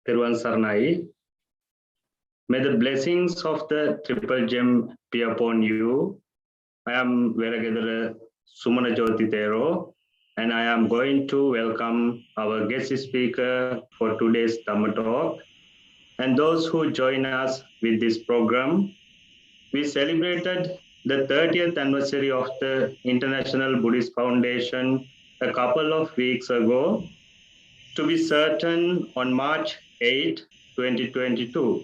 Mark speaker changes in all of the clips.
Speaker 1: Thiruvan Saranai. May the blessings of the Triple Gem be upon you. I am Venerable Sumana Jyoti Thero, and I am going to welcome our guest speaker for today's Dhamma talk and those who join us with this program. We celebrated the 30th anniversary of the International Buddhist Foundation a couple of weeks ago, to be certain on March 8, 2022.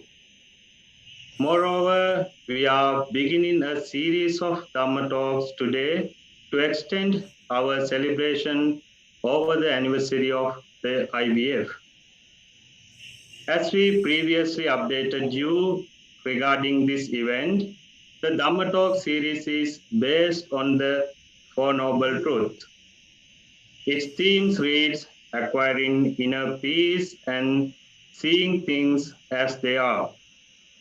Speaker 1: Moreover, we are beginning a series of Dhamma talks today to extend our celebration over the anniversary of the IBF. As we previously updated you regarding this event, the Dhamma talk series is based on the Four Noble Truths. Its themes reads, acquiring inner peace and seeing things as they are,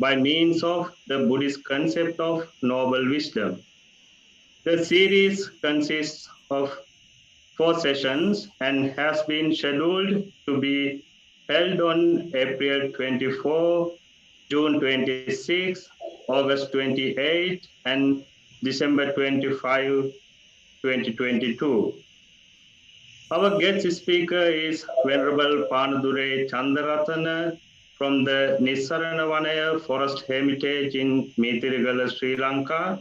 Speaker 1: by means of the Buddhist concept of noble wisdom. The series consists of 4 sessions and has been scheduled to be held on April 24, June 26, August 28, and December 25, 2022. Our guest speaker is Venerable Panadure Chandaratana from the Nissaranavanaya Forest Hermitage in Mithirigala, Sri Lanka.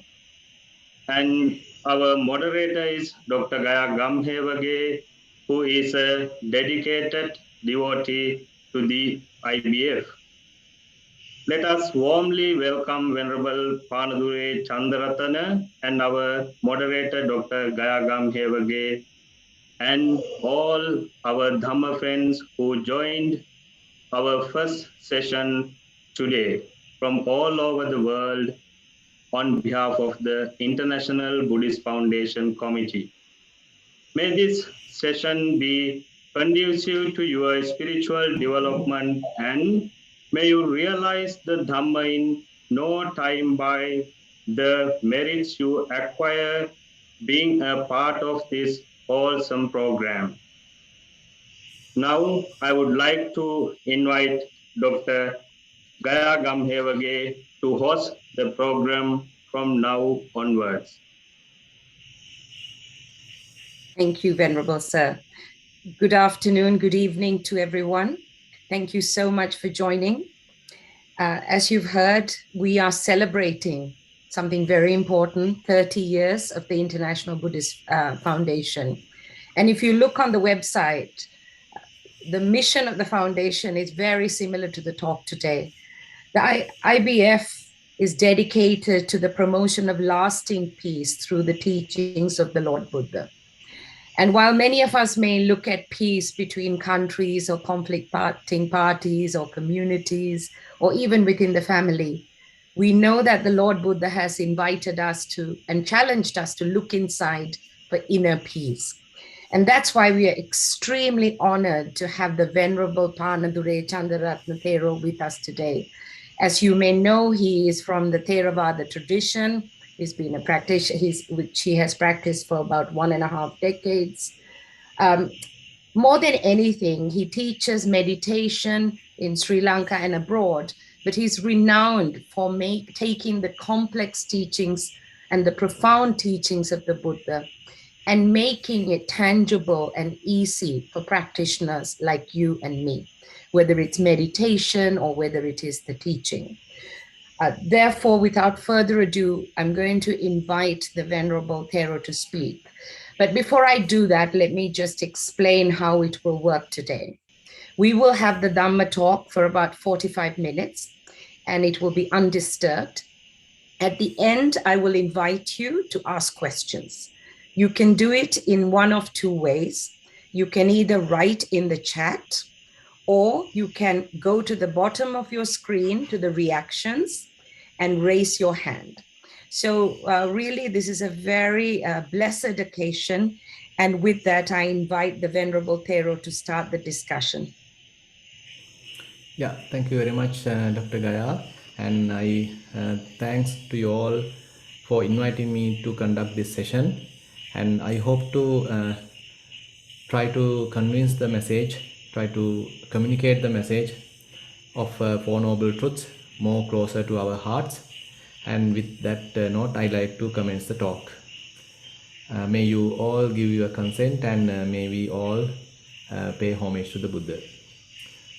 Speaker 1: And our moderator is Dr. Gaya Gamhevage, who is a dedicated devotee to the IBF. Let us warmly welcome Venerable Panadure Chandaratana and our moderator, Dr. Gaya Gamhevage, and all our Dhamma friends who joined our first session today from all over the world on behalf of the International Buddhist Foundation Committee. May this session be conducive to your spiritual development, and may you realize the Dhamma in no time by the merits you acquire being a part of this wholesome program. Now, I would like to invite Dr. Gaya Gamhevage to host the program from now onwards.
Speaker 2: Thank you, Venerable Sir. Good afternoon, good evening to everyone. Thank you so much for joining. As you've heard, we are celebrating something very important, 30 years of the International Buddhist Foundation. And if you look on the website, the mission of the foundation is very similar to the talk today. The IBF is dedicated to the promotion of lasting peace through the teachings of the Lord Buddha. And while many of us may look at peace between countries or conflicting parties or communities, or even within the family, we know that the Lord Buddha has invited us to and challenged us to look inside for inner peace. And that's why we are extremely honored to have the Venerable Panadure Chandaratana Thero with us today. As you may know, he is from the Theravada tradition. He's been a practitioner, which he has practiced for about 1.5 decades. More than anything, he teaches meditation in Sri Lanka and abroad, but he's renowned for taking the complex teachings and the profound teachings of the Buddha and making it tangible and easy for practitioners like you and me, whether it's meditation or whether it is the teaching. Therefore, without further ado, I'm going to invite the Venerable Thero to speak. But before I do that, let me just explain how it will work today. We will have the Dhamma talk for about 45 minutes, and it will be undisturbed. At the end, I will invite you to ask questions. You can do it in one of 2 ways. You can either write in the chat, or you can go to the bottom of your screen to the reactions and raise your hand. So really, this is a very blessed occasion. And with that, I invite the Venerable Thero to start the discussion.
Speaker 3: Yeah, thank you very much, Dr. Gaya. And I thanks to you all for inviting me to conduct this session. And I hope to try to convince the message, try to communicate the message of Four Noble Truths more closer to our hearts. And with that note, I like to commence the talk. May you all give your consent and may we all pay homage to the Buddha.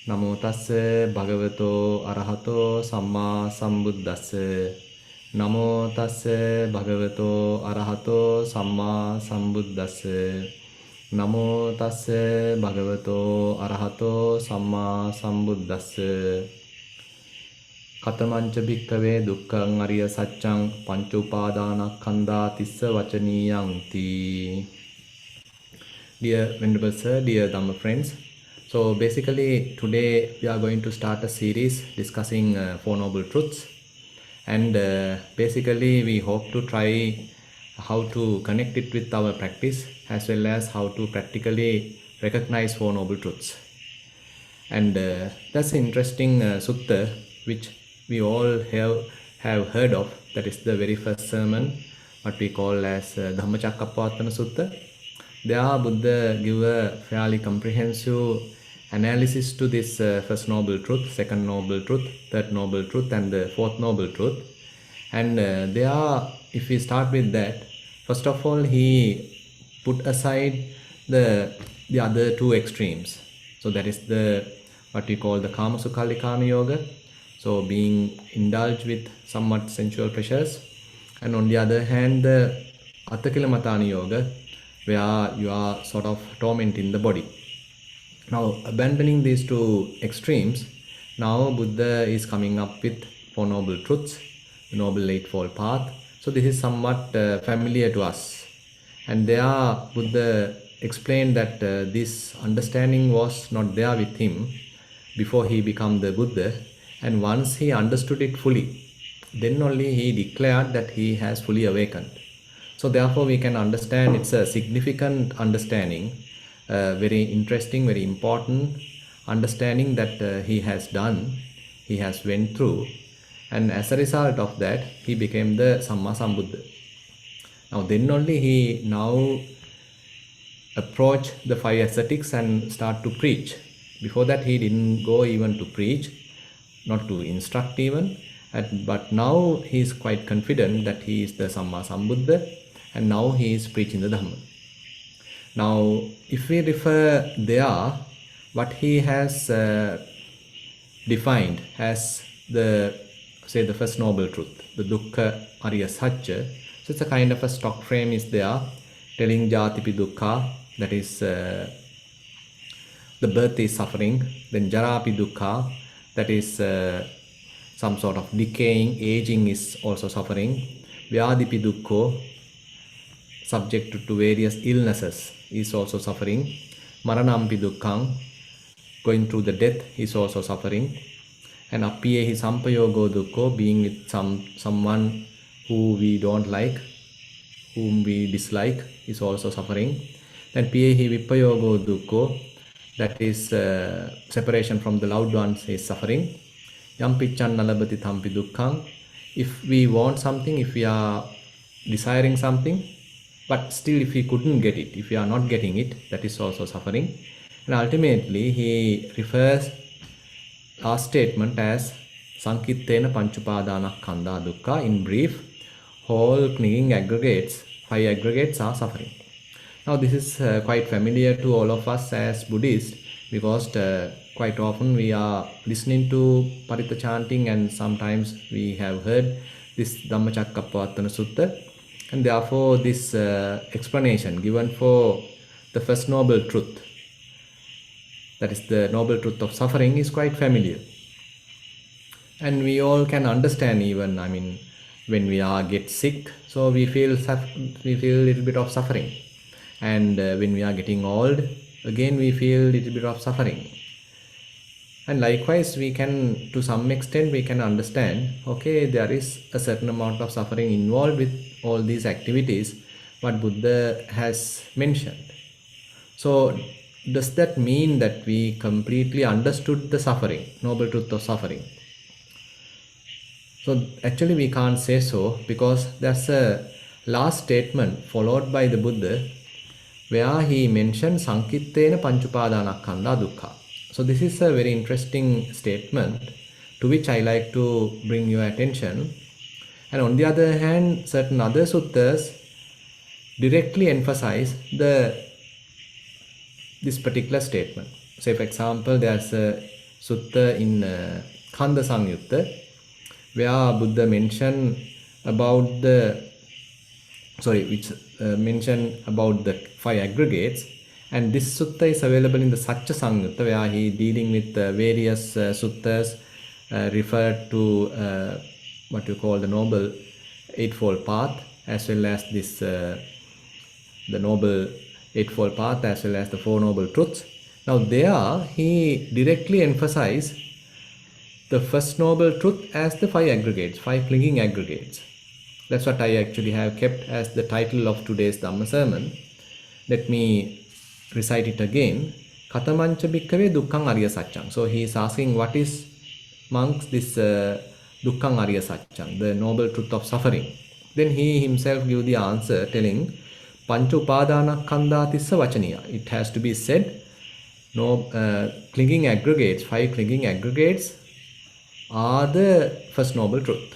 Speaker 3: Namo tassa bhagavato arahato samma sambuddhassa. Namo tassa bhagavato arahato samma sambuddhassa. Namo tassa bhagavato arahato samma sambuddhassa. Katamancha bhikkave dukkhaṃ ariya saccang panca upadānakkhandhā tissa vacaniyanti. Dear Venerable Sir, dear Dhamma friends, so basically today we are going to start a series discussing Four Noble Truths, and basically we hope to try how to connect it with our practice as well as how to practically recognize Four Noble Truths. And that's an interesting sutta which we all have heard of. That is the very first sermon, what we call as Dhammacakkappavattana Sutta. There Buddha give a fairly comprehensive analysis to this first noble truth, second noble truth, third noble truth, and the fourth noble truth. And if we start with that, first of all, he put aside the other two extremes. So that is the what we call the Kama Sukha Kama Yoga, so being indulged with somewhat sensual pleasures, and on the other hand, the Atthakila Yoga, where you are sort of tormenting the body. Now, abandoning these two extremes, now Buddha is coming up with Four Noble Truths, the Noble Eightfold Path. So this is somewhat familiar to us. And there Buddha explained that this understanding was not there with him before he became the Buddha. And once he understood it fully, then only he declared that he has fully awakened. So therefore we can understand it's a significant understanding, very interesting, very important understanding that he has done, he has went through, and as a result of that he became the Samma Sambuddha. Now then only he now approach the five ascetics and start to preach. Before that he didn't go even to preach, not to instruct even, but now he is quite confident that he is the Samma Sambuddha, and now he is preaching the Dhamma. Now if we refer there, what he has defined as the first noble truth, the Dukkha Ariya Satya, so it's a kind of a stock frame is there telling Jatipi Dukkha, that is the birth is suffering, then Jarapi Dukkha, that is some sort of decaying, aging is also suffering, Vyadipi Dukkho, subject to various illnesses, is also suffering, Maranampi Dukkham, going through the death, is also suffering, and Appiyehi Sampayogo Dukkho, being with someone who we don't like, whom we dislike, is also suffering. Then Piyehi Vipayogo Dukkho, that is separation from the loved ones, is suffering. Yampichan Nalabati Thampi Dukkham, if we want something, if we are desiring something, but still if we couldn't get it, if we are not getting it, that is also suffering. And ultimately he refers last statement as Sankittena Panchupadanakkhandha Dukkha. In brief, whole clinging aggregates, five aggregates are suffering. Now this is quite familiar to all of us as Buddhists, because quite often we are listening to Paritta chanting, and sometimes we have heard this Dhammacakkappavattana Sutta, and therefore this explanation given for the first noble truth, that is the noble truth of suffering, is quite familiar. And we all can understand, even, I mean, when we get sick, so we feel a little bit of suffering. And when we are getting old, again we feel a little bit of suffering. And likewise, we can, to some extent, we can understand, okay, there is a certain amount of suffering involved with all these activities, what Buddha has mentioned. So does that mean that we completely understood the suffering, noble truth of suffering? So actually we can't say so, because there's a last statement followed by the Buddha where he mentioned Sankittena Panchupadanakkhandha Dukkha. So this is a very interesting statement to which I like to bring your attention. And on the other hand, certain other suttas directly emphasize this particular statement. Say for example, there's a sutta in Kanda Samyutta where Buddha mentioned about mention about the 5 aggregates, and this sutta is available in the Satcha Samyutta where he dealing with various suttas referred to what you call the Noble Eightfold Path, as well as this the Noble Eightfold Path, as well as the Four Noble Truths. Now there he directly emphasized the first noble truth as the 5 aggregates, 5 clinging aggregates. That's what I actually have kept as the title of today's Dhamma sermon. Let me recite it again. Katamancha bhikkhave dukkhaṃ arya sacchaṃ. So he is asking what is amongst this dukkhaṃ arya sacchaṃ, the noble truth of suffering. Then he himself give the answer telling pancha upadana khandha tissa vachaniya. It has to be said, clinging aggregates, 5 clinging aggregates are the first noble truth.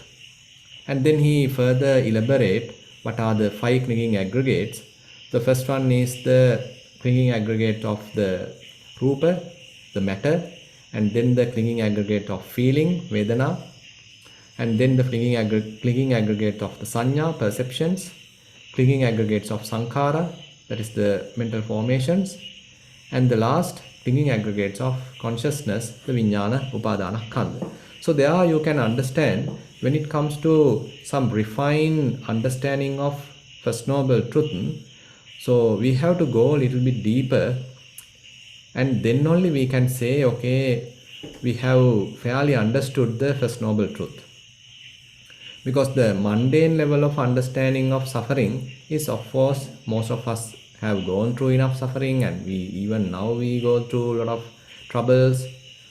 Speaker 3: And then he further elaborate what are the 5 clinging aggregates. The first one is the clinging aggregate of the rupa, the matter, and then the clinging aggregate of feeling, vedana, and then the clinging aggregate of the sanya, perceptions, clinging aggregates of sankhara, that is the mental formations, and the last clinging aggregates of consciousness, the vijnana, upadana, khandha. So there you can understand, when it comes to some refined understanding of First Noble Truth, so we have to go a little bit deeper, and then only we can say, okay, we have fairly understood the First Noble Truth. Because the mundane level of understanding of suffering is, of course, most of us have gone through enough suffering, and even now we go through a lot of troubles.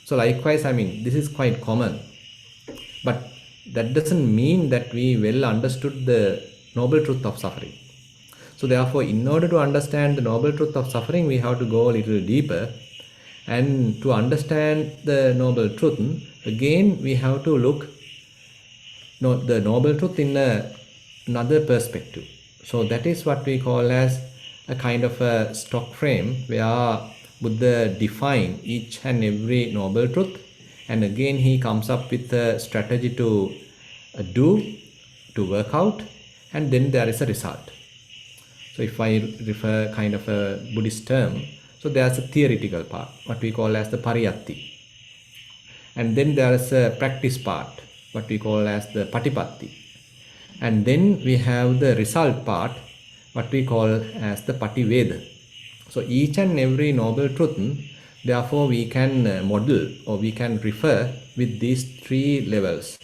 Speaker 3: So likewise, I mean, this is quite common. But that doesn't mean that we well understood the noble truth of suffering. So therefore, in order to understand the noble truth of suffering, we have to go a little deeper. And to understand the noble truth, again, we have to look the noble truth in another perspective. So that is what we call as a kind of a stock frame where Buddha define each and every noble truth, and again he comes up with a strategy to work out, and then there is a result. So if I refer kind of a Buddhist term, so there's a theoretical part, what we call as the pariyatti, and then there is a practice part, what we call as the patipatti, and then we have the result part, what we call as the pativeda. So each and every noble truth, therefore we can model or we can refer with these 3 levels,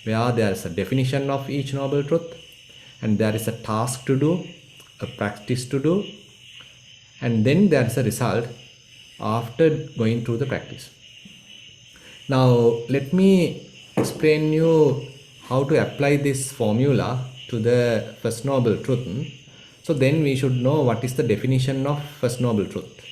Speaker 3: where there is a definition of each noble truth, and there is a task to do, a practice to do, and then there is a result after going through the practice. Now let me explain you how to apply this formula to the First Noble Truth. So then we should know what is the definition of First Noble Truth.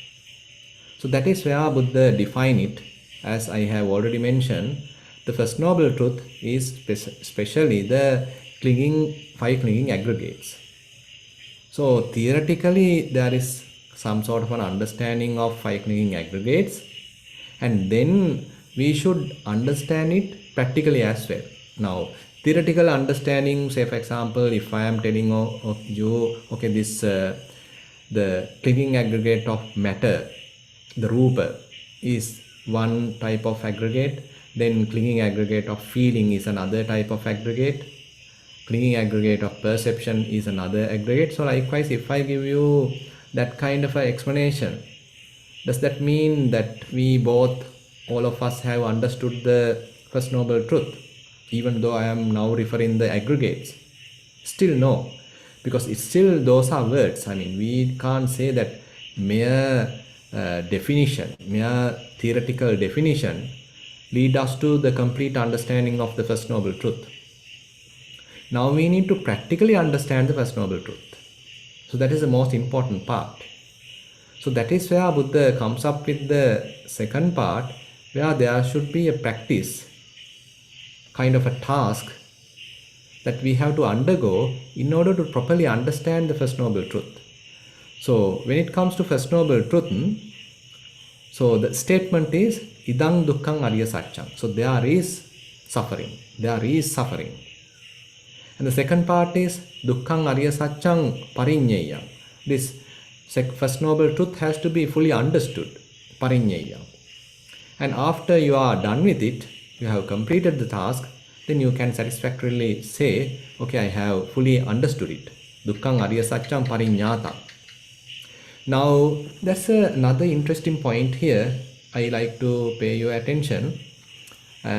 Speaker 3: So that is where Buddha define it. As I have already mentioned, the First Noble Truth is especially the 5 clinging aggregates. So theoretically there is some sort of an understanding of 5 clinging aggregates, and then we should understand it practically as well. Now theoretical understanding, say for example, if I am telling you, okay, this the clinging aggregate of matter, the rupa, is one type of aggregate, then clinging aggregate of feeling is another type of aggregate, clinging aggregate of perception is another aggregate. So likewise, if I give you that kind of an explanation, does that mean that all of us have understood the First Noble Truth, even though I am now referring the aggregates? Still no, because it's still those are words. I mean, we can't say that mere definition, mere theoretical definition lead us to the complete understanding of the First Noble Truth. Now we need to practically understand the First Noble Truth. So that is the most important part. So that is where Buddha comes up with the second part, where there should be a practice, kind of a task that we have to undergo in order to properly understand the First Noble Truth. So when it comes to First Noble Truth, so the statement is idang dukkhang arya satchang. So there is suffering. There is suffering. And the second part is dukkhang arya satchang parinyaya. This First Noble Truth has to be fully understood. Parinyaya. And after you are done with it, you have completed the task, then you can satisfactorily say, okay, I have fully understood it. Dukkhang arya satchang parinyata. Now, that's another interesting point here. I like to pay your attention,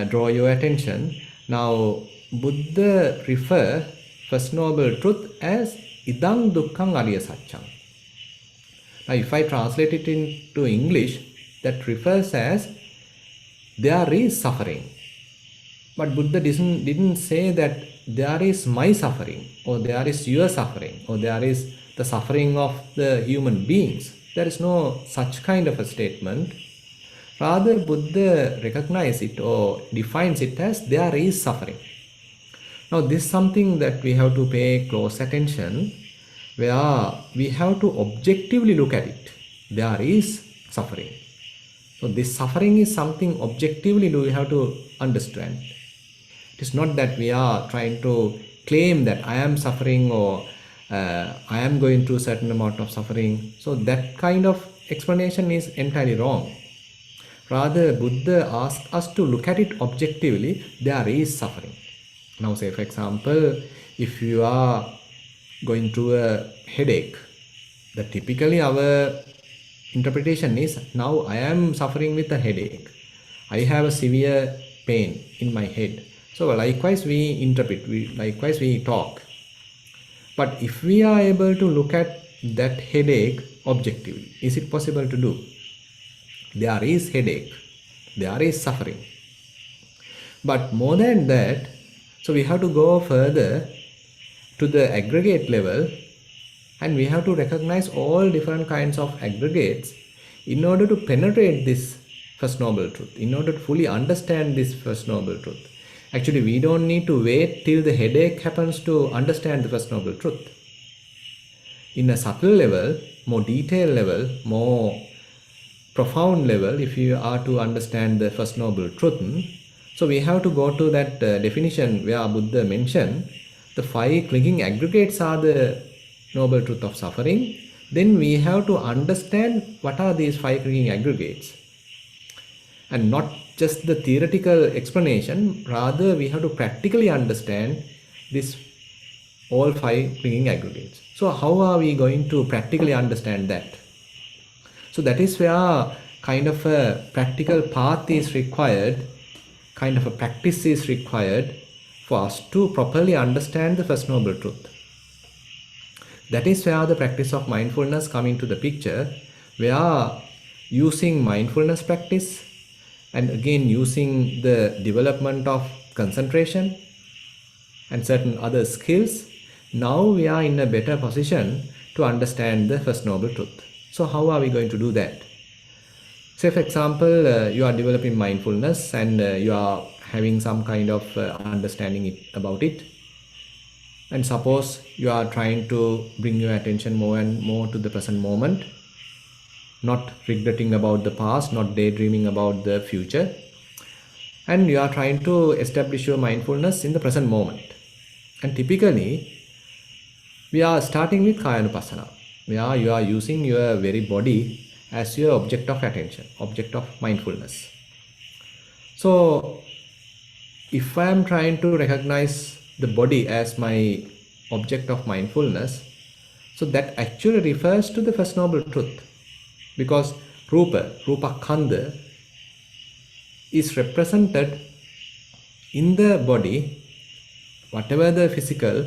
Speaker 3: draw your attention. Now, Buddha refer First Noble Truth as idang dukkhang arya satchang. Now, if I translate it into English, that refers as there is suffering. But Buddha didn't say that there is my suffering, or there is your suffering, or there is the suffering of the human beings. There is no such kind of a statement. Rather, Buddha recognizes it or defines it as there is suffering. Now, this is something that we have to pay close attention, where we have to objectively look at it. There is suffering. So, this suffering is something objectively we have to understand. It is not that we are trying to claim that I am suffering or I am going through a certain amount of suffering. So that kind of explanation is entirely wrong. Rather, Buddha asks us to look at it objectively. There is suffering. Now, say for example, if you are going through a headache, that typically our interpretation is, now I am suffering with a headache. I have a severe pain in my head. So likewise we interpret, likewise we talk. But if we are able to look at that headache objectively, is it possible to do? There is headache, there is suffering. But more than that, so we have to go further to the aggregate level, and we have to recognize all different kinds of aggregates in order to penetrate this First Noble Truth, in order to fully understand this First Noble Truth. Actually, we don't need to wait till the headache happens to understand the First Noble Truth. In a subtle level, more detailed level, more profound level, if you are to understand the First Noble Truth, so we have to go to that definition where Buddha mentioned the 5 clinging aggregates are the Noble Truth of suffering. Then we have to understand what are these 5 clinging aggregates. And not just the theoretical explanation, rather we have to practically understand this all 5 clinging aggregates. So how are we going to practically understand that? So that is where kind of a practical path is required, kind of a practice is required for us to properly understand the First Noble Truth. That is where the practice of mindfulness comes into the picture, where using mindfulness practice and again using the development of concentration and certain other skills, now we are in a better position to understand the First Noble Truth. So how are we going to do that? Say for example, you are developing mindfulness and you are having some kind of understanding about it. And suppose you are trying to bring your attention more and more to the present moment, not regretting about the past, not daydreaming about the future. And you are trying to establish your mindfulness in the present moment. And typically, we are starting with Kayanupassana, where you are using your very body as your object of attention, object of mindfulness. So, if I am trying to recognize the body as my object of mindfulness, so that actually refers to the First Noble Truth. Because Rupa Khanda is represented in the body, whatever the physical,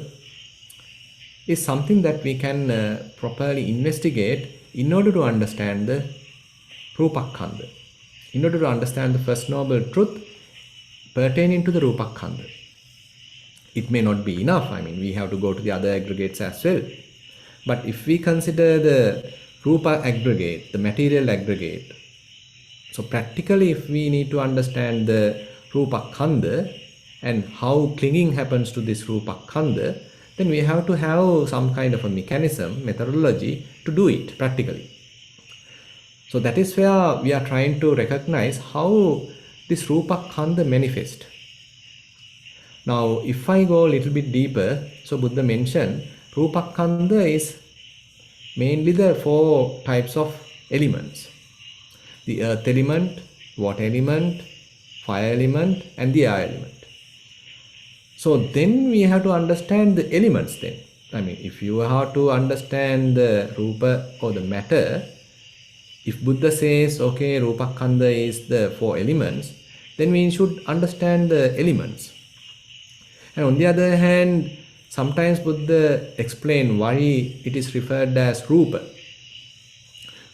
Speaker 3: is something that we can properly investigate in order to understand the Rupa Khanda, in order to understand the First Noble Truth pertaining to the Rupa Khanda. It may not be enough, we have to go to the other aggregates as well. But if we consider the Rupa aggregate, the material aggregate. So practically, if we need to understand the Rupa Khandha and how clinging happens to this Rupa Khandha, then we have to have some kind of a mechanism, methodology to do it practically. So that is where we are trying to recognize how this Rupa Khandha manifests. Now, if I go a little bit deeper, so Buddha mentioned Rupa Khandha is mainly the 4 types of elements: the earth element, water element, fire element, and the air element. So then we have to understand the elements then. I mean, if you have to understand the Rupa or the matter, if Buddha says, okay, Rupa Khandha is the 4 elements, then we should understand the elements. And on the other hand, sometimes Buddha explain why it is referred as Rupa.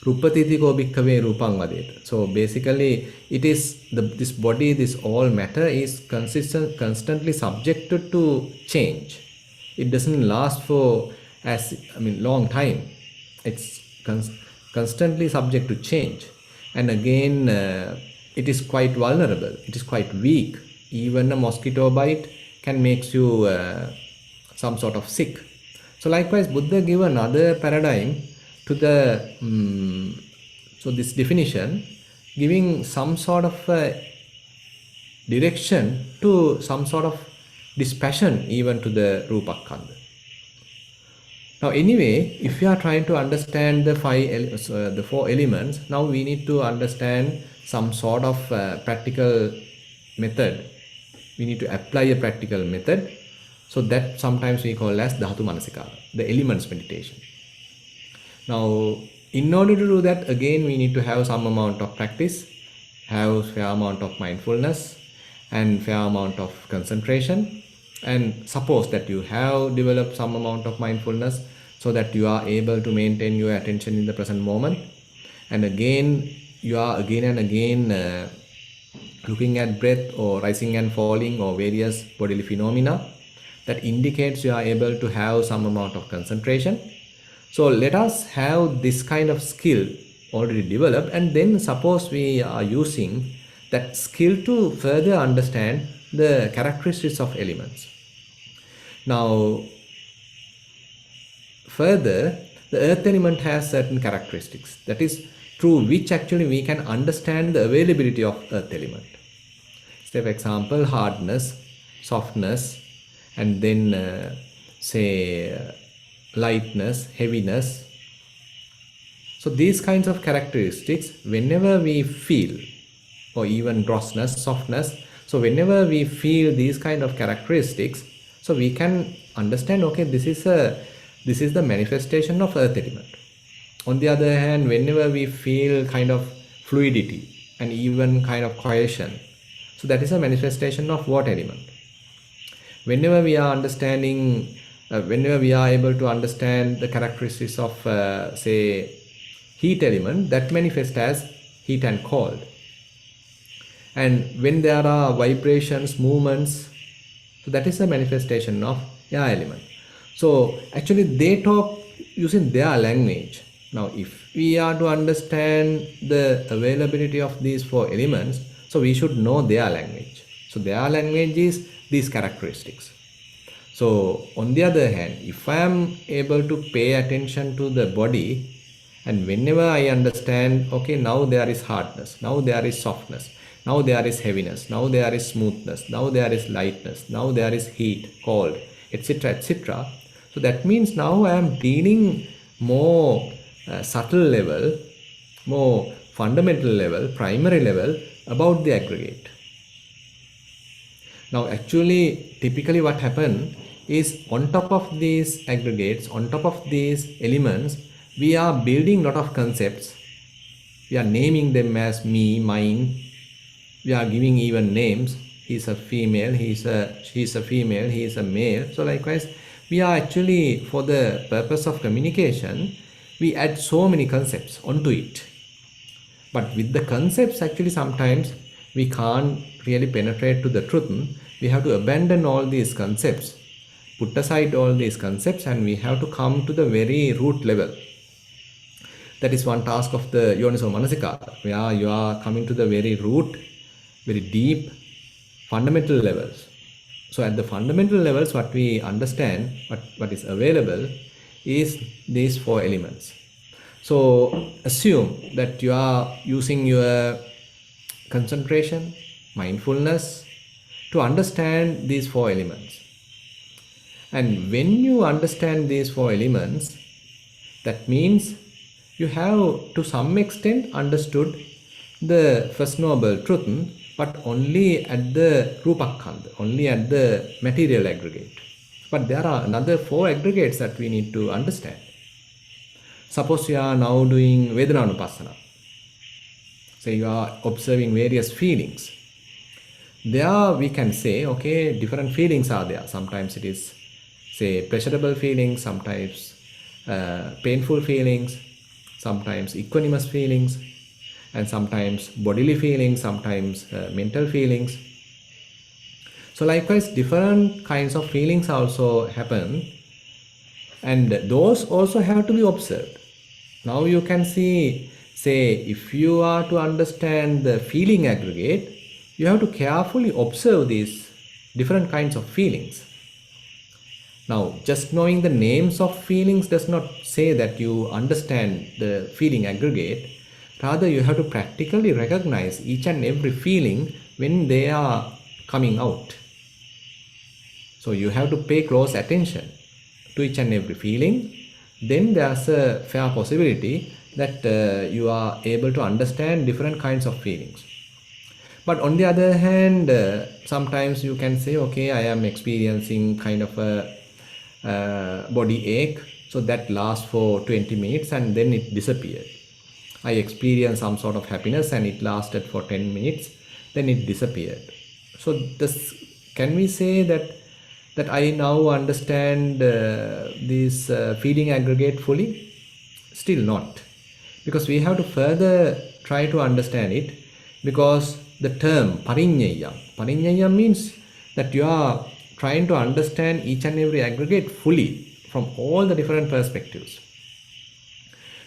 Speaker 3: Rupatitiko bhikkhave rupang vadeta. So basically, it is this body, this all matter is constantly subjected to change. It doesn't last for long time. It's constantly subject to change. And again, it is quite vulnerable. It is quite weak. Even a mosquito bite can make you some sort of sick. So likewise, Buddha give another paradigm to the so this definition, giving some sort of direction to some sort of dispassion even to the Rupa Khandha. Now anyway, if you are trying to understand the 4 elements, now we need to understand some sort of practical method. We need to apply a practical method. So that sometimes we call as Dhatu Manasikara, the elements meditation. Now, in order to do that, again, we need to have some amount of practice, have fair amount of mindfulness, and fair amount of concentration. And suppose that you have developed some amount of mindfulness so that you are able to maintain your attention in the present moment. And again, you are again and again looking at breath or rising and falling or various bodily phenomena. That indicates you are able to have some amount of concentration. So let us have this kind of skill already developed, and then suppose we are using that skill to further understand the characteristics of elements. Now, further, the earth element has certain characteristics, that is through which actually we can understand the availability of earth element. Say for example, hardness, softness, and then say lightness, heaviness. So these kinds of characteristics, whenever we feel, or even grossness, softness, so whenever we feel these kind of characteristics, so we can understand, okay, this is the manifestation of earth element. On the other hand, whenever we feel kind of fluidity and even kind of cohesion, so that is a manifestation of water element. Whenever we are understanding whenever we are able to understand the characteristics of say heat element, that manifests as heat and cold. And when there are vibrations, movements, so that is a manifestation of air element. So actually they talk using their language. Now if we are to understand the availability of these 4 elements, so we should know their language. So their language is these characteristics. So on the other hand, if I am able to pay attention to the body, and whenever I understand, okay, now there is hardness, now there is softness, now there is heaviness, now there is smoothness, now there is lightness, now there is heat, cold, etc., etc. So that means now I am dealing more subtle level, more fundamental level, primary level about the aggregate. Now actually, typically what happens is on top of these aggregates, on top of these elements, we are building lot of concepts. We are naming them as me, mine. We are giving even names. He is a female, she is a female, he is a male. So likewise, we are actually, for the purpose of communication, we add so many concepts onto it. But with the concepts, actually sometimes we can't really penetrate to the truth. We have to abandon all these concepts, put aside all these concepts, and we have to come to the very root level. That is one task of the Yoniso Manasikara, where you are coming to the very root, very deep, fundamental levels. So at the fundamental levels, what we understand, what is available is these four elements. So assume that you are using your concentration, mindfulness to understand these four elements. And when you understand these four elements, that means you have to some extent understood the First Noble Truth, but only at the Rupakkhanda, only at the material aggregate. But there are another four aggregates that we need to understand. Suppose you are now doing Vedananupassana. Say you are observing various feelings. There we can say, okay, different feelings are there. Sometimes it is, say, pleasurable feelings, sometimes painful feelings, sometimes equanimous feelings, and sometimes bodily feelings, sometimes mental feelings. So likewise, different kinds of feelings also happen, and those also have to be observed. Now you can see, say, if you are to understand the feeling aggregate, you have to carefully observe these different kinds of feelings. Now, just knowing the names of feelings does not say that you understand the feeling aggregate. Rather, you have to practically recognize each and every feeling when they are coming out. So you have to pay close attention to each and every feeling. Then there's a fair possibility that you are able to understand different kinds of feelings. But on the other hand, sometimes you can say, okay, I am experiencing kind of a body ache, so that lasts for 20 minutes and then it disappeared. I experienced some sort of happiness and it lasted for 10 minutes, then it disappeared. So this, can we say that I now understand this feeling aggregate fully? Still not, because we have to further try to understand it, because the term pariññaya means that you are trying to understand each and every aggregate fully from all the different perspectives.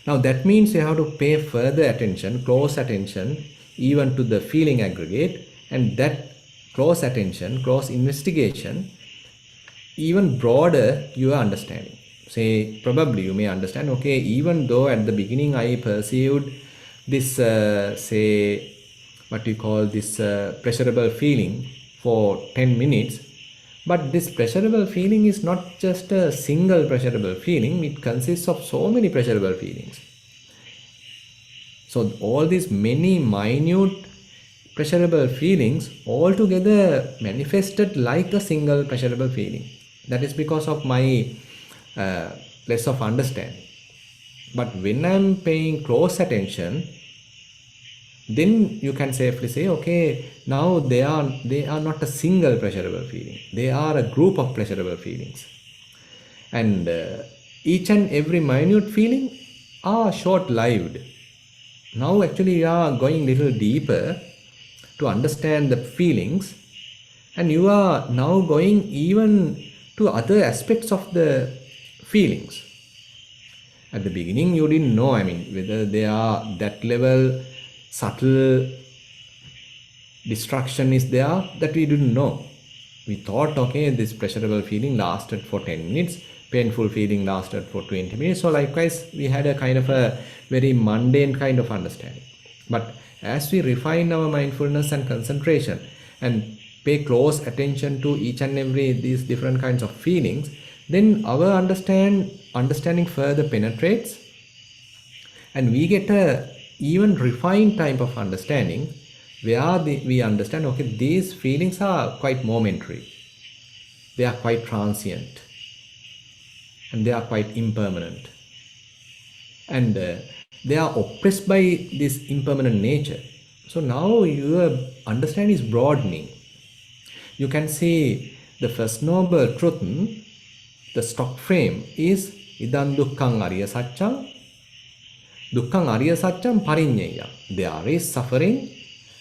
Speaker 3: Now that means you have to pay further attention, close attention, even to the feeling aggregate, and that close attention, close investigation, even broader your understanding. Say, probably you may understand, okay, even though at the beginning I perceived this, say, what you call this pleasurable feeling for 10 minutes, but this pleasurable feeling is not just a single pleasurable feeling, it consists of so many pleasurable feelings. So all these many minute pleasurable feelings all together manifested like a single pleasurable feeling. That is because of my less of understanding. But when I am paying close attention, then you can safely say, okay, now they are not a single pleasurable feeling. They are a group of pleasurable feelings. And each and every minute feeling are short-lived. Now actually you are going little deeper to understand the feelings, and you are now going even to other aspects of the feelings. At the beginning you didn't know, whether they are that level subtle destruction is there, that we didn't know. We thought, okay, this pleasurable feeling lasted for 10 minutes, painful feeling lasted for 20 minutes. So likewise, we had a kind of a very mundane kind of understanding. But as we refine our mindfulness and concentration and pay close attention to each and every these different kinds of feelings, then our understanding further penetrates, and we get a even refined type of understanding where we understand, okay, these feelings are quite momentary, they are quite transient, and they are quite impermanent, and they are oppressed by this impermanent nature. So now your understanding is broadening. You can see the First Noble Truth, the stock frame is idam dukkhaṃ ariya saccam, dukkhaṃ ariya saccam pariññaya. There is suffering.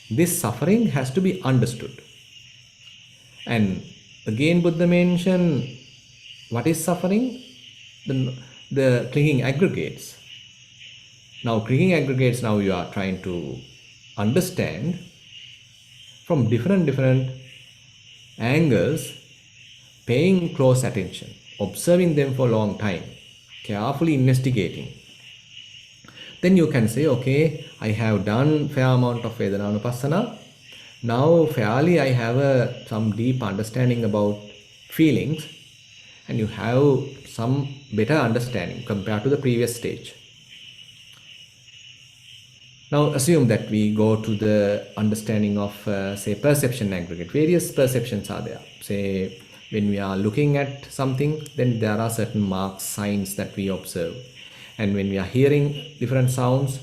Speaker 3: This suffering has to be understood. And again Buddha mentioned, what is suffering? The clinging aggregates. Now, clicking aggregates, now you are trying to understand from different angles, paying close attention, observing them for a long time, carefully investigating. Then you can say, okay, I have done fair amount of Vedananupassana. Now fairly I have some deep understanding about feelings, and you have some better understanding compared to the previous stage. Now assume that we go to the understanding of say perception aggregate. Various perceptions are there. Say when we are looking at something, then there are certain marks, signs that we observe. And when we are hearing different sounds,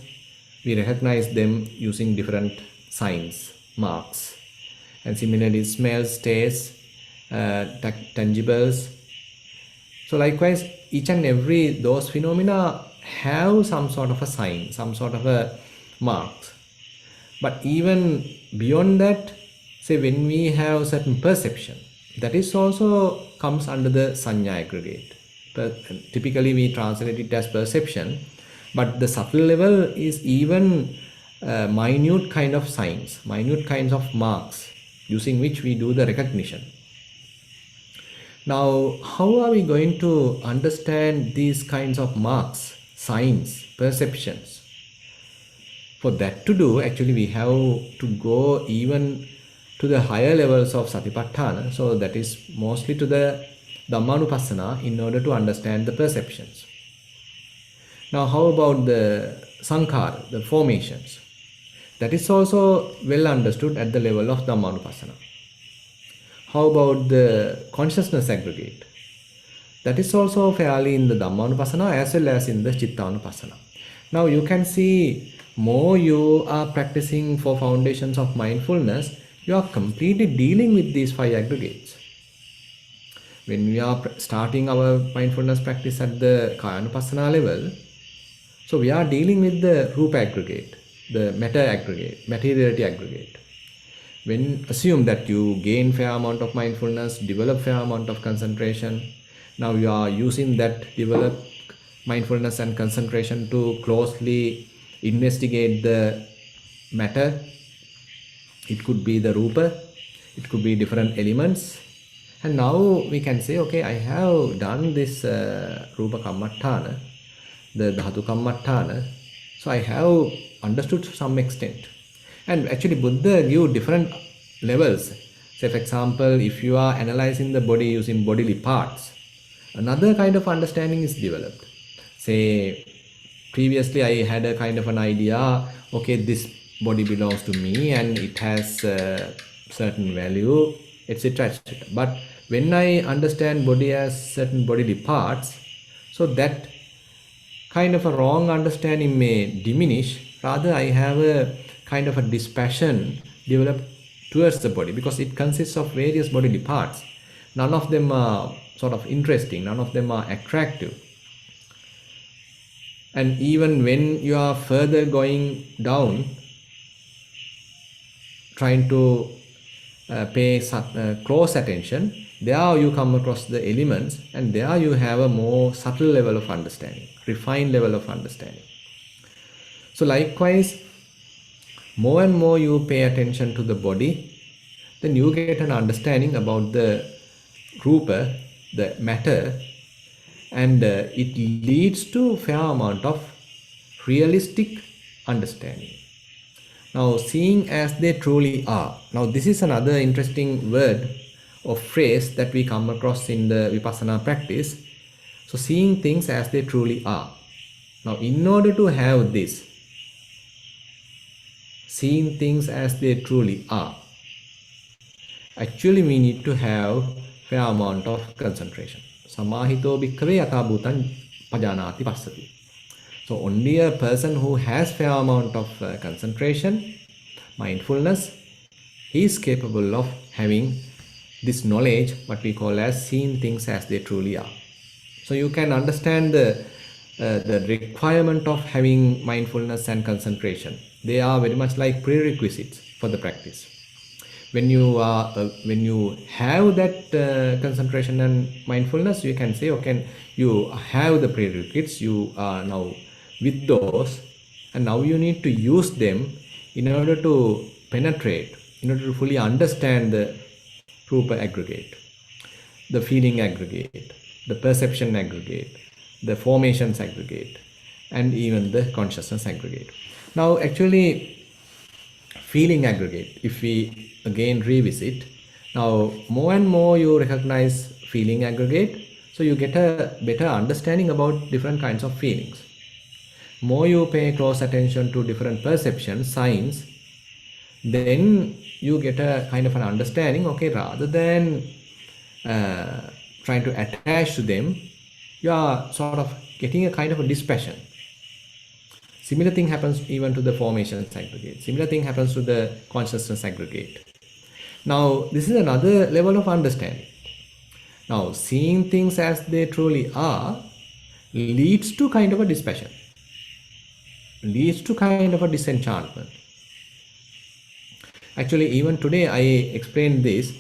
Speaker 3: we recognize them using different signs, marks. And similarly smells, tastes, tangibles. So likewise, each and every those phenomena have some sort of a sign, some sort of a marks. But even beyond that, say when we have certain perception, that is also comes under the sanya aggregate. Typically we translate it as perception, but the subtle level is even minute kind of signs, minute kinds of marks using which we do the recognition. Now, how are we going to understand these kinds of marks, signs, perceptions? For that to do, actually we have to go even to the higher levels of Satipatthana. So that is mostly to the Dhammanupassana in order to understand the perceptions. Now how about the Sankhara, the formations? That is also well understood at the level of Dhammanupassana. How about the consciousness aggregate? That is also fairly in the Dhammanupassana as well as in the Chittanupassana. Now you can see, more you are practicing for foundations of mindfulness, you are completely dealing with these 5 aggregates. When we are starting our mindfulness practice at the Kayanupassana level, so we are dealing with the Rupa aggregate, the matter aggregate, materiality aggregate. When assume that you gain fair amount of mindfulness, develop fair amount of concentration, now you are using that developed mindfulness and concentration to closely investigate the matter. It could be the Rupa, it could be different elements. And now we can say, okay, I have done this Rupa Kammatthana, the Dhatu Kammatthana. So I have understood to some extent. And actually Buddha give different levels. Say for example, if you are analyzing the body using bodily parts, another kind of understanding is developed. Say previously I had a kind of an idea, okay, this body belongs to me and it has certain value, etc., etc. But when I understand body as certain bodily parts, so that kind of a wrong understanding may diminish. Rather, I have a kind of a dispassion developed towards the body because it consists of various bodily parts. None of them are sort of interesting, none of them are attractive. And even when you are further going down, trying to pay close attention, there you come across the elements and there you have a more subtle level of understanding, refined level of understanding. So likewise, more and more you pay attention to the body, then you get an understanding about the Rupa, the matter, and it leads to fair amount of realistic understanding. Now, seeing as they truly are. Now, this is another interesting word or phrase that we come across in the Vipassana practice. So, seeing things as they truly are. Now, in order to have this, seeing things as they truly are, actually we need to have fair amount of concentration. Samahito bhikkhave yatha bhutan pajanati passati. So only a person who has fair amount of concentration, mindfulness, he is capable of having this knowledge, what we call as seeing things as they truly are. So you can understand the requirement of having mindfulness and concentration. They are very much like prerequisites for the practice. When you have that concentration and mindfulness, you can say, okay, you have the prerequisites, you are now with those, And now you need to use them in order to penetrate, in order to fully understand the Rupa aggregate, the feeling aggregate, the perception aggregate, the formations aggregate, and even the consciousness aggregate. Now actually, feeling aggregate, if we again revisit, now more and more you recognize feeling aggregate, so you get a better understanding about different kinds of feelings. More you pay close attention to different perceptions, signs, then you get a kind of an understanding, okay, rather than trying to attach to them, you are sort of getting a kind of a dispassion. Similar thing happens even to the formations aggregate. Similar thing happens to the consciousness aggregate. Now, this is another level of understanding. Now, seeing things as they truly are leads to kind of a dispassion, leads to kind of a disenchantment. Actually, even today I explained this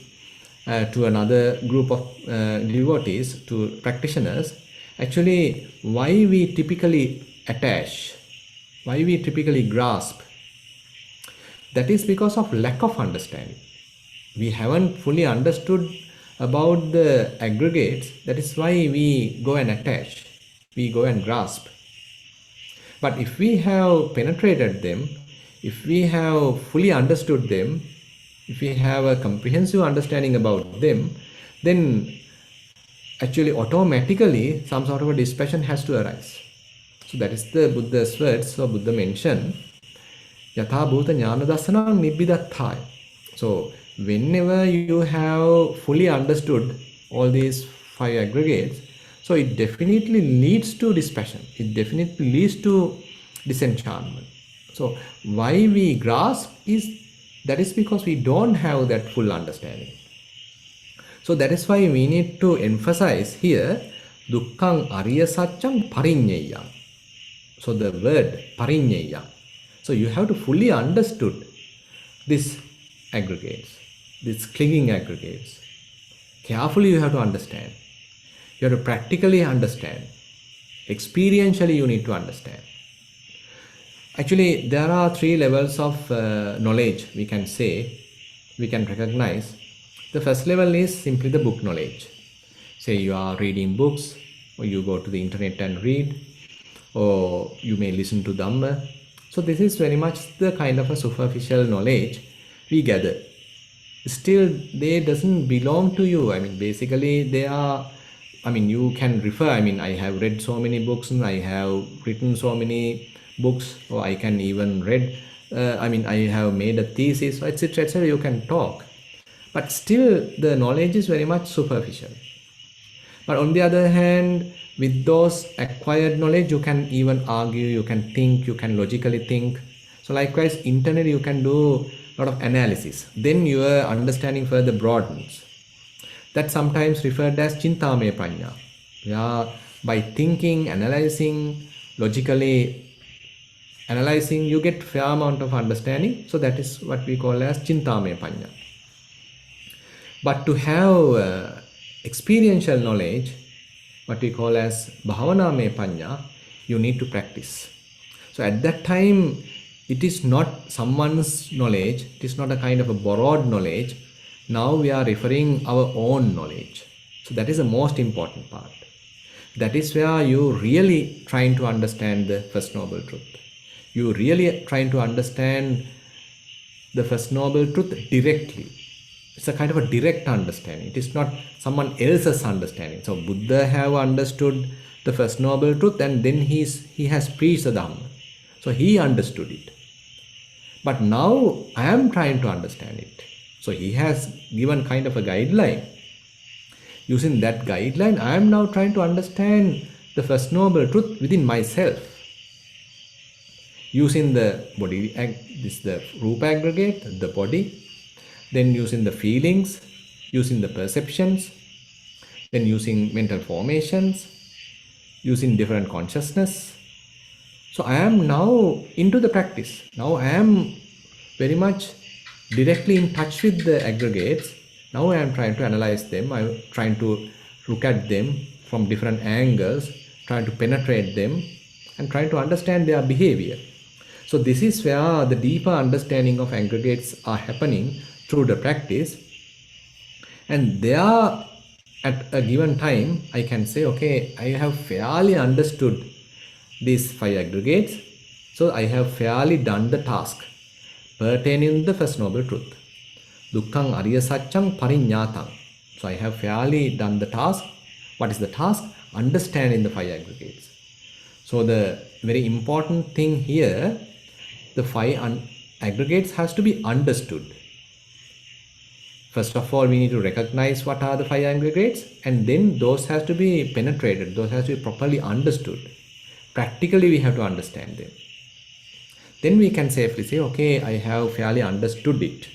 Speaker 3: to another group of devotees, to practitioners. Actually, why we typically attach, why we typically grasp, that is because of lack of understanding. We haven't fully understood about the aggregates. That is why we go and attach, we go and grasp. But if we have penetrated them, if we have fully understood them, if we have a comprehensive understanding about them, then actually automatically some sort of a dispassion has to arise. So that is the Buddha's words. So Buddha mentioned, Yatha bhuta jnana dasanam nibbidathaya. So whenever you have fully understood all these 5 aggregates, so it definitely leads to dispassion. It definitely leads to disenchantment. So why we grasp that is because we don't have that full understanding. So that is why we need to emphasize here dukkhaṃ ariya saccam pariññeyyam. So the word pariññeyyam. So you have to fully understood this aggregates, these clinging aggregates. Carefully you have to understand. You have to practically understand. Experientially you need to understand. Actually, there are 3 levels of knowledge we can say, we can recognize. The first level is simply the book knowledge. Say you are reading books, or you go to the internet and read, or you may listen to Dhamma. So this is very much the kind of a superficial knowledge we gather. Still, they doesn't belong to you. I mean, basically they are, I mean, you can refer, I mean, I have read so many books and I have written so many books, or I can even read, I have made a thesis, etc., etc. You can talk. But still, the knowledge is very much superficial. But on the other hand, with those acquired knowledge, you can even argue, you can think, you can logically think. So likewise, internally, you can do a lot of analysis. Then your understanding further broadens. That's sometimes referred as Chintamaya Prajñā. Yeah, by thinking, analyzing, logically analyzing, you get fair amount of understanding. So that is what we call as Chintamaya Prajñā. But to have experiential knowledge, what we call as Bhavanamaya Prajñā, you need to practice. So at that time, it is not someone's knowledge, it is not a kind of a borrowed knowledge. Now we are referring our own knowledge. So that is the most important part. That is where you really trying to understand the First Noble Truth. You really trying to understand the First Noble Truth directly. It's a kind of a direct understanding. It is not someone else's understanding. So Buddha have understood the First Noble Truth, and then he has preached the Dhamma. So he understood it. But now I am trying to understand it. So he has given kind of a guideline. Using that guideline, I am now trying to understand the First Noble Truth within myself. Using the body, the Rupa aggregate, the body, then using the feelings, using the perceptions, then using mental formations, using different consciousness. So I am now into the practice. Now I am very much directly in touch with the aggregates. Now I am trying to analyze them. I am trying to look at them from different angles, trying to penetrate them and trying to understand their behavior. So this is where the deeper understanding of aggregates are happening through the practice. And there, at a given time, I can say, okay, I have fairly understood these 5 aggregates. So I have fairly done the task pertaining to the First Noble Truth. Dukkhang Arya Satchang Pariññātaṃ. So I have fairly done the task. What is the task? Understanding the 5 aggregates. So the very important thing here, the 5 aggregates has to be understood. First of all, we need to recognize what are the 5 aggregates, and then those has to be penetrated, those has to be properly understood. Practically, we have to understand them. Then we can safely say, okay, I have fairly understood it.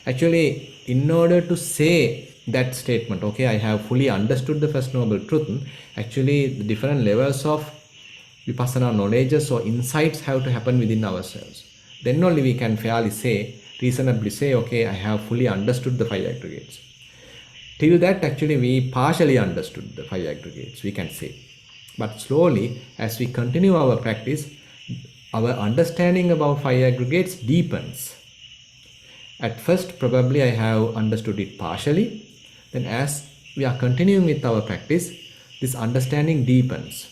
Speaker 3: Actually, in order to say that statement, okay, I have fully understood the First Noble Truth, actually the different levels of vipassana knowledges or insights have to happen within ourselves. Then only we can fairly say, reasonably say, okay, I have fully understood the 5 aggregates. Till that, actually, we partially understood the 5 aggregates, we can say. But slowly, as we continue our practice, our understanding about 5 aggregates deepens. At first, probably I have understood it partially. Then as we are continuing with our practice, this understanding deepens.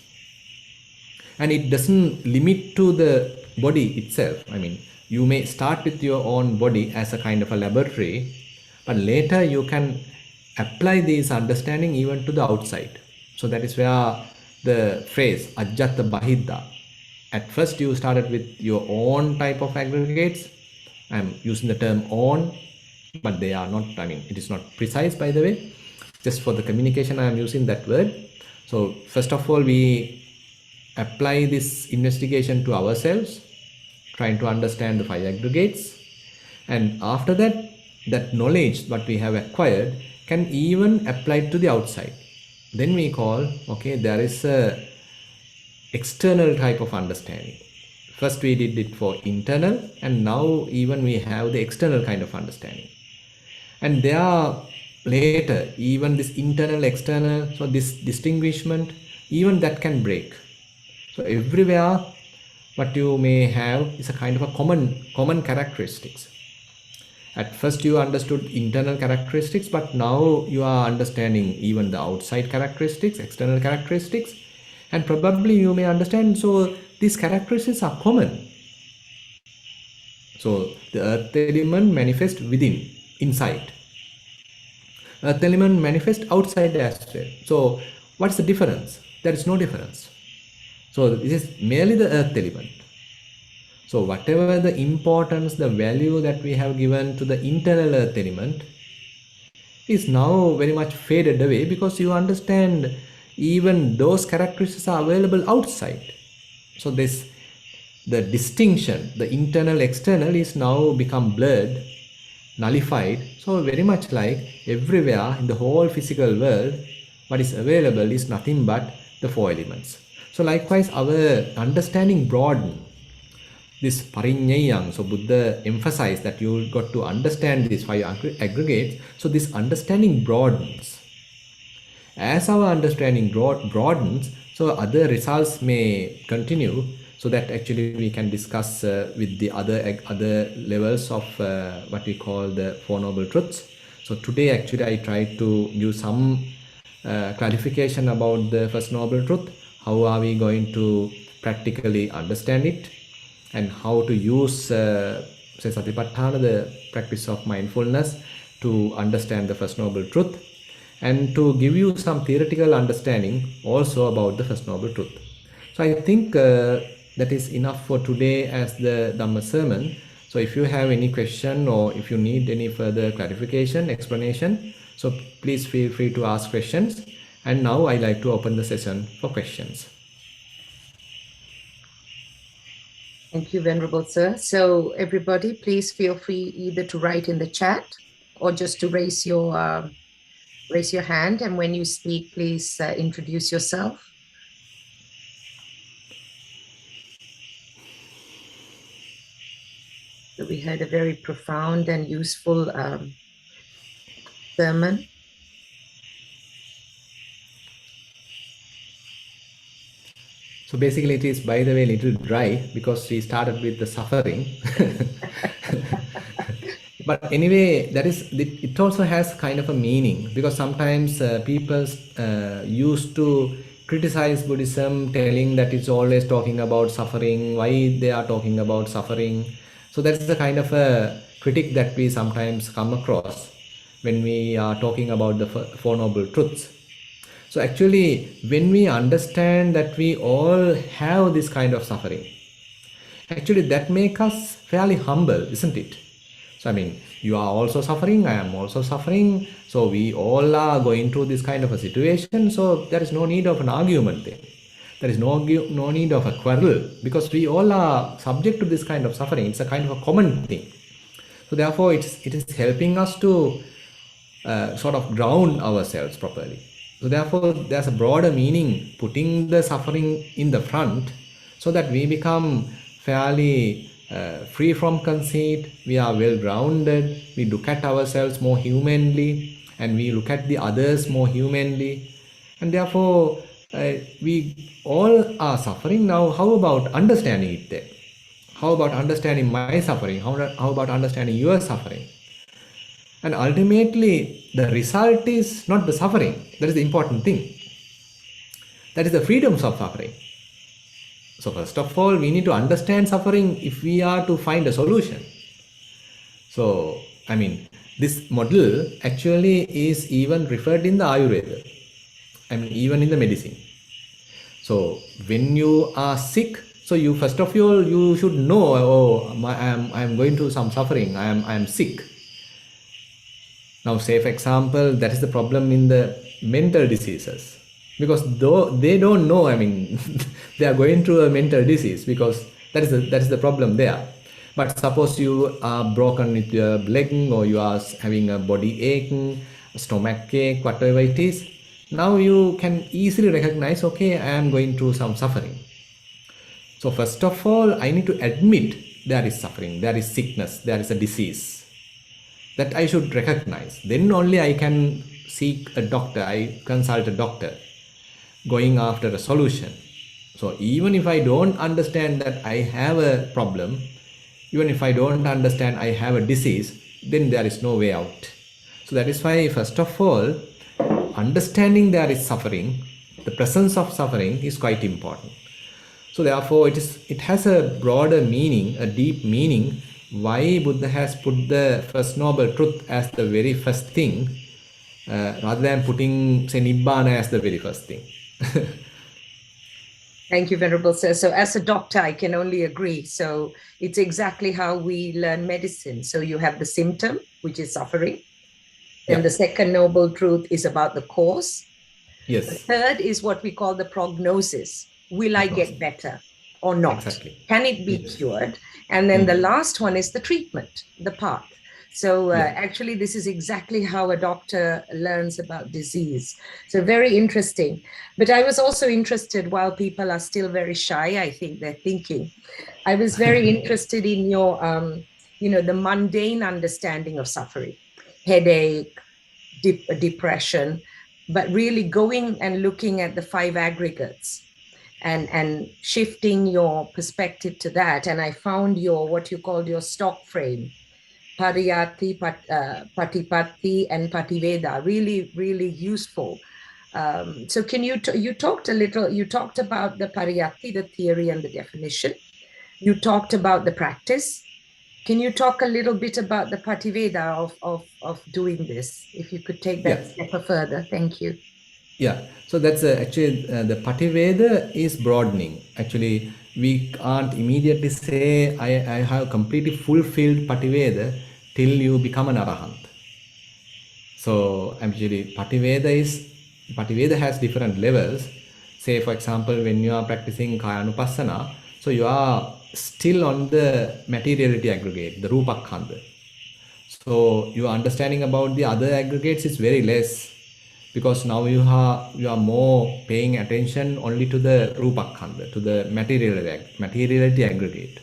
Speaker 3: And it doesn't limit to the body itself. I mean, you may start with your own body as a kind of a laboratory, but later you can apply this understanding even to the outside. So that is where the phrase ajjata bahidda. At first you started with your own type of aggregates. I'm using the term own, but they are not, I mean, it is not precise, by the way. Just for the communication, I am using that word. So first of all, we apply this investigation to ourselves, trying to understand the 5 aggregates. And after that, that knowledge what we have acquired can even apply to the outside. Then we call, okay, there is a external type of understanding. First we did it for internal, and now even we have the external kind of understanding. And there later, even this internal, external, so this distinguishment, even that can break. So everywhere what you may have is a kind of a common characteristics. At first you understood internal characteristics, but now you are understanding even the outside characteristics, external characteristics, and probably you may understand, so these characteristics are common. So the earth element manifests within, inside. Earth element manifests outside as well. So what's the difference? There is no difference. So this is merely the earth element. So whatever the importance, the value that we have given to the internal earth element is now very much faded away, because you understand even those characteristics are available outside. So the distinction, the internal external, is now become blurred, nullified. So very much like everywhere in the whole physical world, what is available is nothing but the 4 elements. So likewise our understanding broaden. This pariññāyaṃ, so Buddha emphasized that you got to understand these 5 aggregates. So this understanding broadens. As our understanding broadens, so other results may continue, so that actually we can discuss with the other levels of what we call the 4 Noble Truths. So today actually I tried to give some clarification about the First Noble Truth. How are we going to practically understand it, and how to use say Satipatthana, the practice of mindfulness, to understand the First Noble Truth, and to give you some theoretical understanding also about the First Noble Truth. So I think that is enough for today as the Dhamma sermon. So if you have any question, or if you need any further clarification, explanation, so please feel free to ask questions. And now I like to open the session for questions.
Speaker 2: Thank you, Venerable Sir. So everybody, please feel free either to write in the chat or just to raise your hand. And when you speak, please introduce yourself. So we had a very profound and useful sermon.
Speaker 3: So basically it is, by the way, a little dry because we started with the suffering. But anyway, it also has kind of a meaning, because sometimes people used to criticize Buddhism, telling that it's always talking about suffering, why they are talking about suffering. So that's the kind of a critique that we sometimes come across when we are talking about the Four Noble Truths. So actually, when we understand that we all have this kind of suffering, actually that makes us fairly humble, isn't it? So I mean, you are also suffering, I am also suffering, so we all are going through this kind of a situation, so there is no need of an argument there. There is no need of a quarrel, because we all are subject to this kind of suffering. It's a kind of a common thing. So therefore it is helping us to sort of ground ourselves properly. So therefore there's a broader meaning putting the suffering in the front, so that we become fairly free from conceit, we are well grounded, we look at ourselves more humanly, and we look at the others more humanly, and therefore we all are suffering. Now how about understanding it then? How about understanding my suffering? How about understanding your suffering? And ultimately, the result is not the suffering. That is the important thing. That is the freedoms of suffering. So first of all, we need to understand suffering if we are to find a solution. So, I mean, this model actually is even referred in the Ayurveda. I mean, even in the medicine. So when you are sick, so you first of all, you should know, oh, I am going through some suffering, I am sick. Now, say for example, that is the problem in the mental diseases, because though they don't know, I mean, they are going through a mental disease, because that is the problem there. But suppose you are broken with your leg, or you are having a body ache, a stomach ache, whatever it is. Now you can easily recognize, okay, I am going through some suffering. So first of all, I need to admit there is suffering, there is sickness, there is a disease. That I should recognize. Then only I can seek a doctor, I consult a doctor, going after a solution. So even if I don't understand that I have a problem, even if I don't understand I have a disease, then there is no way out. So that is why, first of all, understanding there is suffering, the presence of suffering is quite important. So therefore it has a broader meaning, a deep meaning, why Buddha has put the First Noble Truth as the very first thing, rather than putting, say, Nibbana as the very first thing.
Speaker 2: Thank you, Venerable Sir. So as a doctor, I can only agree. So it's exactly how we learn medicine. So you have the symptom, which is suffering. Then the second noble truth is about the cause.
Speaker 3: Yes.
Speaker 2: The third is what we call the prognosis. Will I get better or not?
Speaker 3: Exactly.
Speaker 2: Can it be cured? And then the last one is the treatment, the path. So actually, this is exactly how a doctor learns about disease. So very interesting. But I was also interested, while people are still very shy, I think they're thinking, I was very interested in your, the mundane understanding of suffering, headache, depression, but really going and looking at the 5 aggregates and shifting your perspective to that. And I found what you called your stock frame, Pariyati, Patipatti, and Pativeda, really, really useful. So can you talked about the Pariyati, the theory and the definition. You talked about the practice. Can you talk a little bit about the Pativeda of doing this? If you could take that step further. Thank you.
Speaker 3: Yeah, so that's actually the Pativeda is broadening. Actually, we can't immediately say I have completely fulfilled Pativeda till you become an Arahant. So actually, Pativeda has different levels. Say for example, when you are practicing Kayanupassana, so you are still on the materiality aggregate, the Rupakhanda. So your understanding about the other aggregates is very less, because now you are more paying attention only to the Rupakhanda, to the materiality aggregate,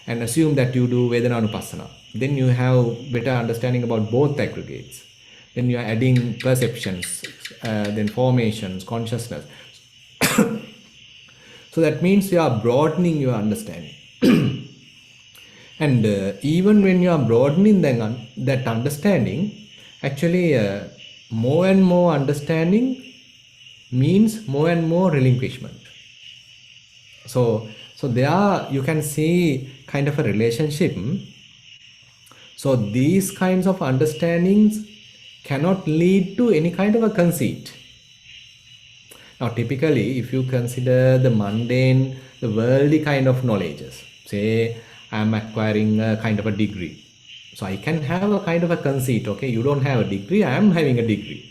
Speaker 3: and assume that you do Vedananupassana. Then you have better understanding about both aggregates. Then you are adding perceptions, then formations, consciousness. So that means you are broadening your understanding. And even when you are broadening that understanding, actually more and more understanding means more and more relinquishment. So there you can see kind of a relationship. So these kinds of understandings cannot lead to any kind of a conceit. Now typically, if you consider the mundane, the worldly kind of knowledges, say I am acquiring a kind of a degree, so I can have a kind of a conceit. Okay, you don't have a degree, I am having a degree,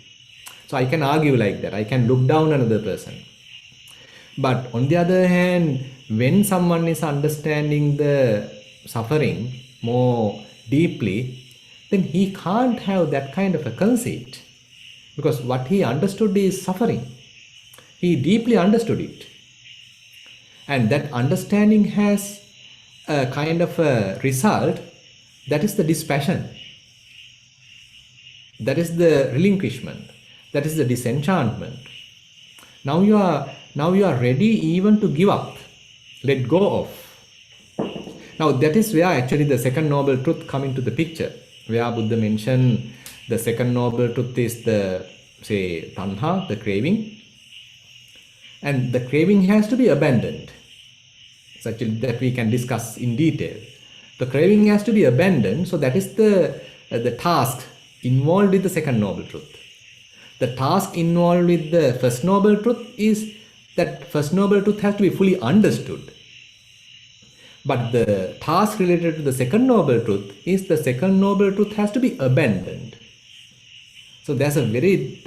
Speaker 3: so I can argue like that, I can look down another person. But on the other hand, when someone is understanding the suffering more deeply, then he can't have that kind of a conceit, because what he understood is suffering. He deeply understood it. And that understanding has a kind of a result, that is the dispassion. That is the relinquishment. That is the disenchantment. Now you are ready even to give up, let go of. Now that is where actually the second noble truth come into the picture, where Buddha mentioned the second noble truth is the, say, tanha, the craving. And the craving has to be abandoned. Such that we can discuss in detail. The craving has to be abandoned, so that is the task involved with the second noble truth. The task involved with the first noble truth is that first noble truth has to be fully understood. But the task related to the second noble truth is the second noble truth has to be abandoned. So there's a very,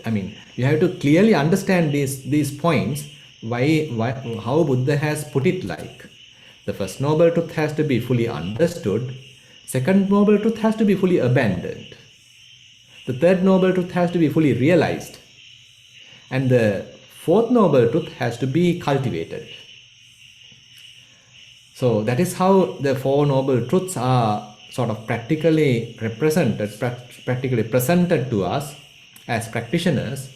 Speaker 3: you have to clearly understand these points, how Buddha has put it like. The first noble truth has to be fully understood. Second noble truth has to be fully abandoned. The third noble truth has to be fully realized. And the fourth noble truth has to be cultivated. So that is how the four noble truths are sort of practically presented to us as practitioners.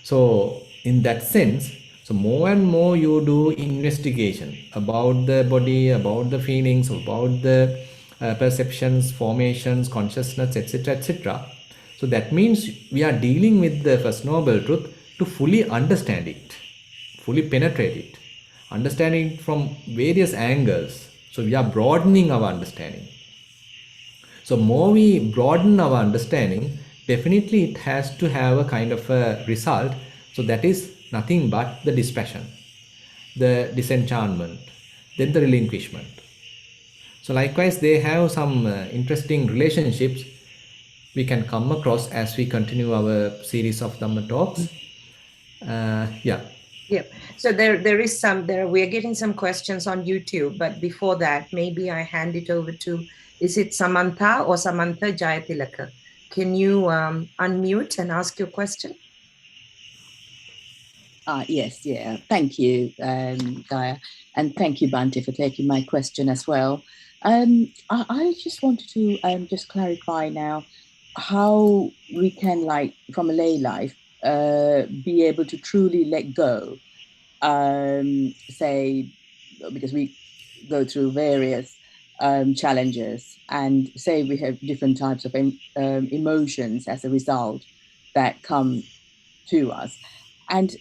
Speaker 3: So in that sense, so more and more you do investigation about the body, about the feelings, about the perceptions, formations, consciousness, etc., etc. So that means we are dealing with the first noble truth to fully understand it, fully penetrate it, understanding it from various angles. So we are broadening our understanding. So more we broaden our understanding, definitely it has to have a kind of a result. So that is nothing but the dispassion, the disenchantment, then the relinquishment. So likewise, they have some interesting relationships we can come across as we continue our series of Dhamma talks. Yeah.
Speaker 2: So we are getting some questions on YouTube, but before that, maybe I hand it over to, is it Samantha or Samantha Jayatilaka? Can you unmute and ask your question?
Speaker 4: Yes, yeah. Thank you, Gaia. And thank you, Bhante, for taking my question as well. I just wanted to just clarify now how we can, like, from a lay life, be able to truly let go. Say, because we go through various challenges, and say we have different types of emotions as a result that come to us. And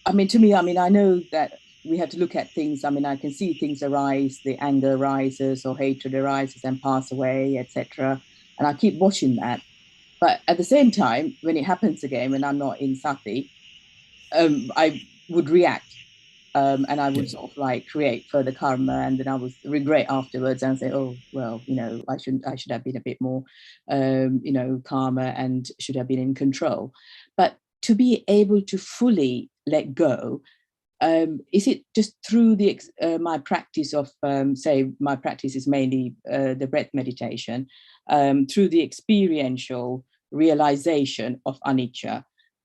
Speaker 4: to me, I know that we have to look at things. I can see things arise, the anger arises or hatred arises and pass away, etc. And I keep watching that. But at the same time, when it happens again, when I'm not in sati, I would react. And I would sort of like create further karma, and then I would regret afterwards and say, oh, well, I should have been a bit more, calmer and should have been in control. But to be able to fully let go, is it just through my practice of, say, my practice is mainly the breath meditation, through the experiential realization of anicca?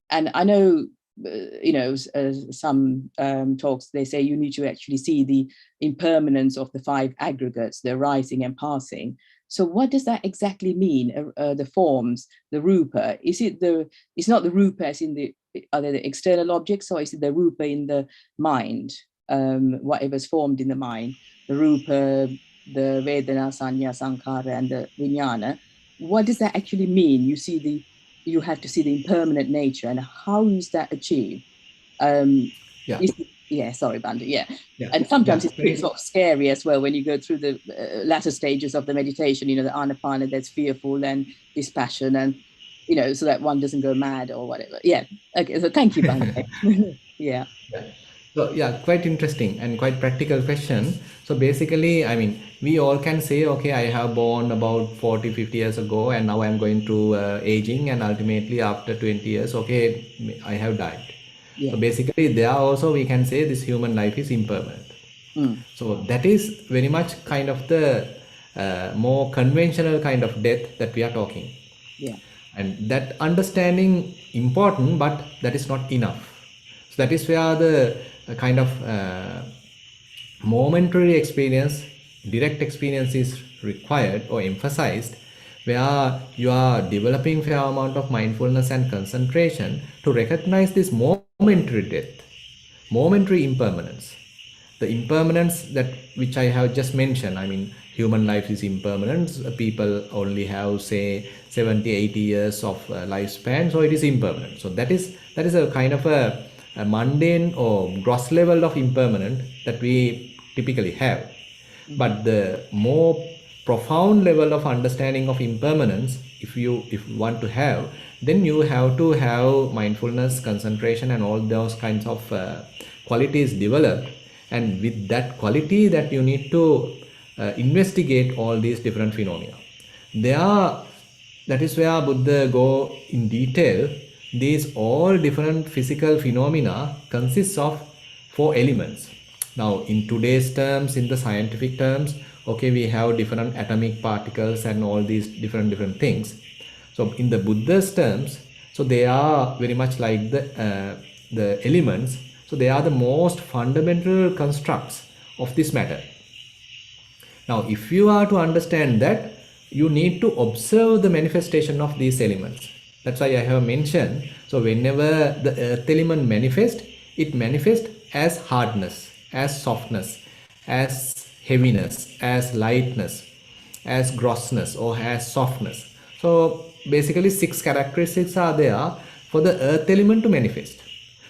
Speaker 4: And I know, some talks, they say you need to actually see the impermanence of the five aggregates, the arising and passing. So what does that exactly mean? The forms, the rupa, it's not the rupa as in the external objects, or is it the rupa in the mind? whatever's formed in the mind, the rupa, the vedana, sanya, sankhara, and the vijnana. What does that actually mean? You have to see the impermanent nature, and how is that achieved? Sorry, Bandhu. Yeah. And sometimes it's pretty sort of scary as well when you go through the latter stages of the meditation, the anapana, there's fearful and dispassion, and so that one doesn't go mad or whatever. Yeah. Okay. So thank you, Bandhu. Yeah.
Speaker 3: So quite interesting and quite practical question. So basically, I mean, we all can say, okay, I have born about 40, 50 years ago, and now I'm going through aging, and ultimately after 20 years, okay, I have died. Yeah. So basically, there also we can say this human life is impermanent. So that is very much kind of the more conventional kind of death that we are talking.
Speaker 4: Yeah.
Speaker 3: And that understanding important, but that is not enough. So that is where the kind of momentary experience, direct experience is required or emphasized, where you are developing fair amount of mindfulness and concentration to recognize this momentary death, momentary impermanence. The impermanence that which I have just mentioned, I mean, human life is impermanent. People only have, say, 70, 80 years of lifespan, so it is impermanent. So that is a kind of a mundane or gross level of impermanent that we typically have. But the more profound level of understanding of impermanence, if you want to have, then you have to have mindfulness, concentration, and all those kinds of qualities developed. And with that quality, that you need to investigate all these different phenomena. That is where Buddha go in detail. These all different physical phenomena consists of 4 elements. Now, in today's terms, in the scientific terms, okay, we have different atomic particles and all these different things. So, in the Buddha's terms, so they are very much like the elements. So, they are the most fundamental constructs of this matter. Now, if you are to understand that, you need to observe the manifestation of these elements. That's why I have mentioned, so whenever the earth element manifests, it manifests as hardness, as softness, as heaviness, as lightness, as grossness, or as softness. So basically 6 characteristics are there for the earth element to manifest.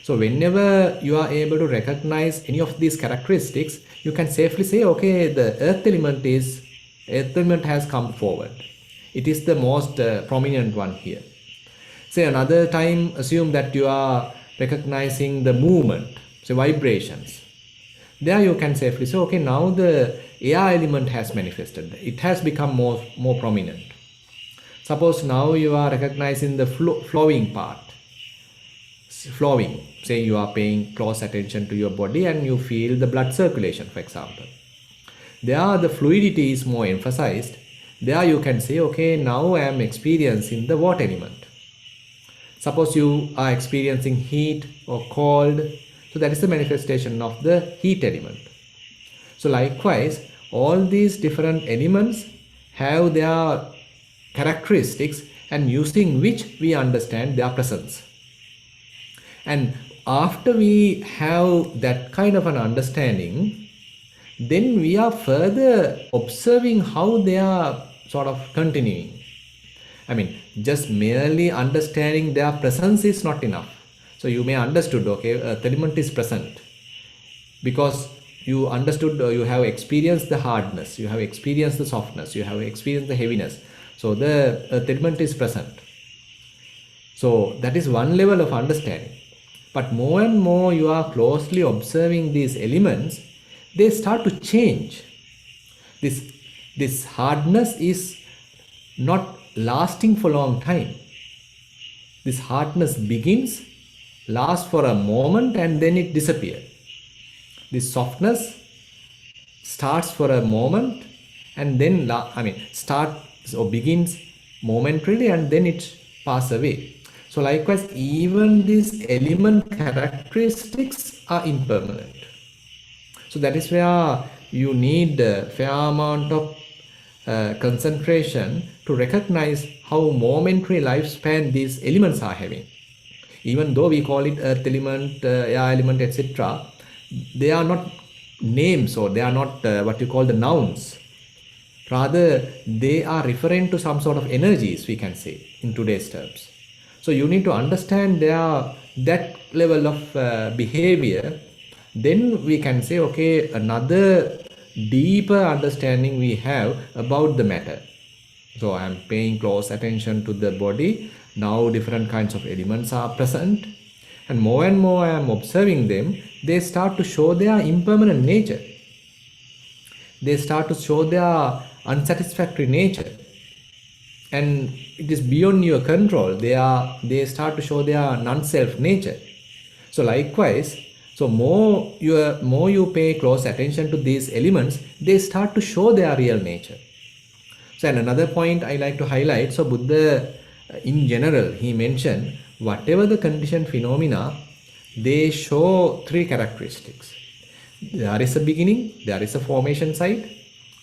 Speaker 3: So whenever you are able to recognize any of these characteristics, you can safely say, okay, the earth element has come forward. It is the most prominent one here. Say another time, assume that you are recognizing the movement, say vibrations. There you can safely say, okay, now the air element has manifested. It has become more prominent. Suppose now you are recognizing the flowing part. Flowing, say you are paying close attention to your body and you feel the blood circulation, for example. There the fluidity is more emphasized. There you can say, okay, now I am experiencing the water element. Suppose you are experiencing heat or cold, so that is the manifestation of the heat element. So likewise, all these different elements have their characteristics and using which we understand their presence. And after we have that kind of an understanding, then we are further observing how they are sort of continuing. I mean, just merely understanding their presence is not enough. So you may understood, okay, earth element is present because you understood, you have experienced the hardness, you have experienced the softness, you have experienced the heaviness. So the earth element is present. So that is one level of understanding. But more and more you are closely observing these elements, they start to change. This hardness is not lasting for a long time. This hardness begins, lasts for a moment, and then it disappears. This softness starts for a moment and then starts or begins momentarily and then it passes away. So likewise, even these element characteristics are impermanent. So that is where you need a fair amount of concentration to recognize how momentary lifespan these elements are having. Even though we call it earth element, air element, etc., they are not names, or they are not what you call the nouns. Rather, they are referring to some sort of energies, we can say, in today's terms. So you need to understand that level of behavior. Then we can say, okay, another deeper understanding we have about the matter. So I am paying close attention to the body. Now different kinds of elements are present. And more I am observing them, they start to show their impermanent nature. They start to show their unsatisfactory nature. And it is beyond your control. They start to show their non-self nature. So likewise, so more you pay close attention to these elements, they start to show their real nature. So and another point I like to highlight, so Buddha in general, he mentioned whatever the conditioned phenomena, they show three characteristics. There is a beginning, there is a formation side,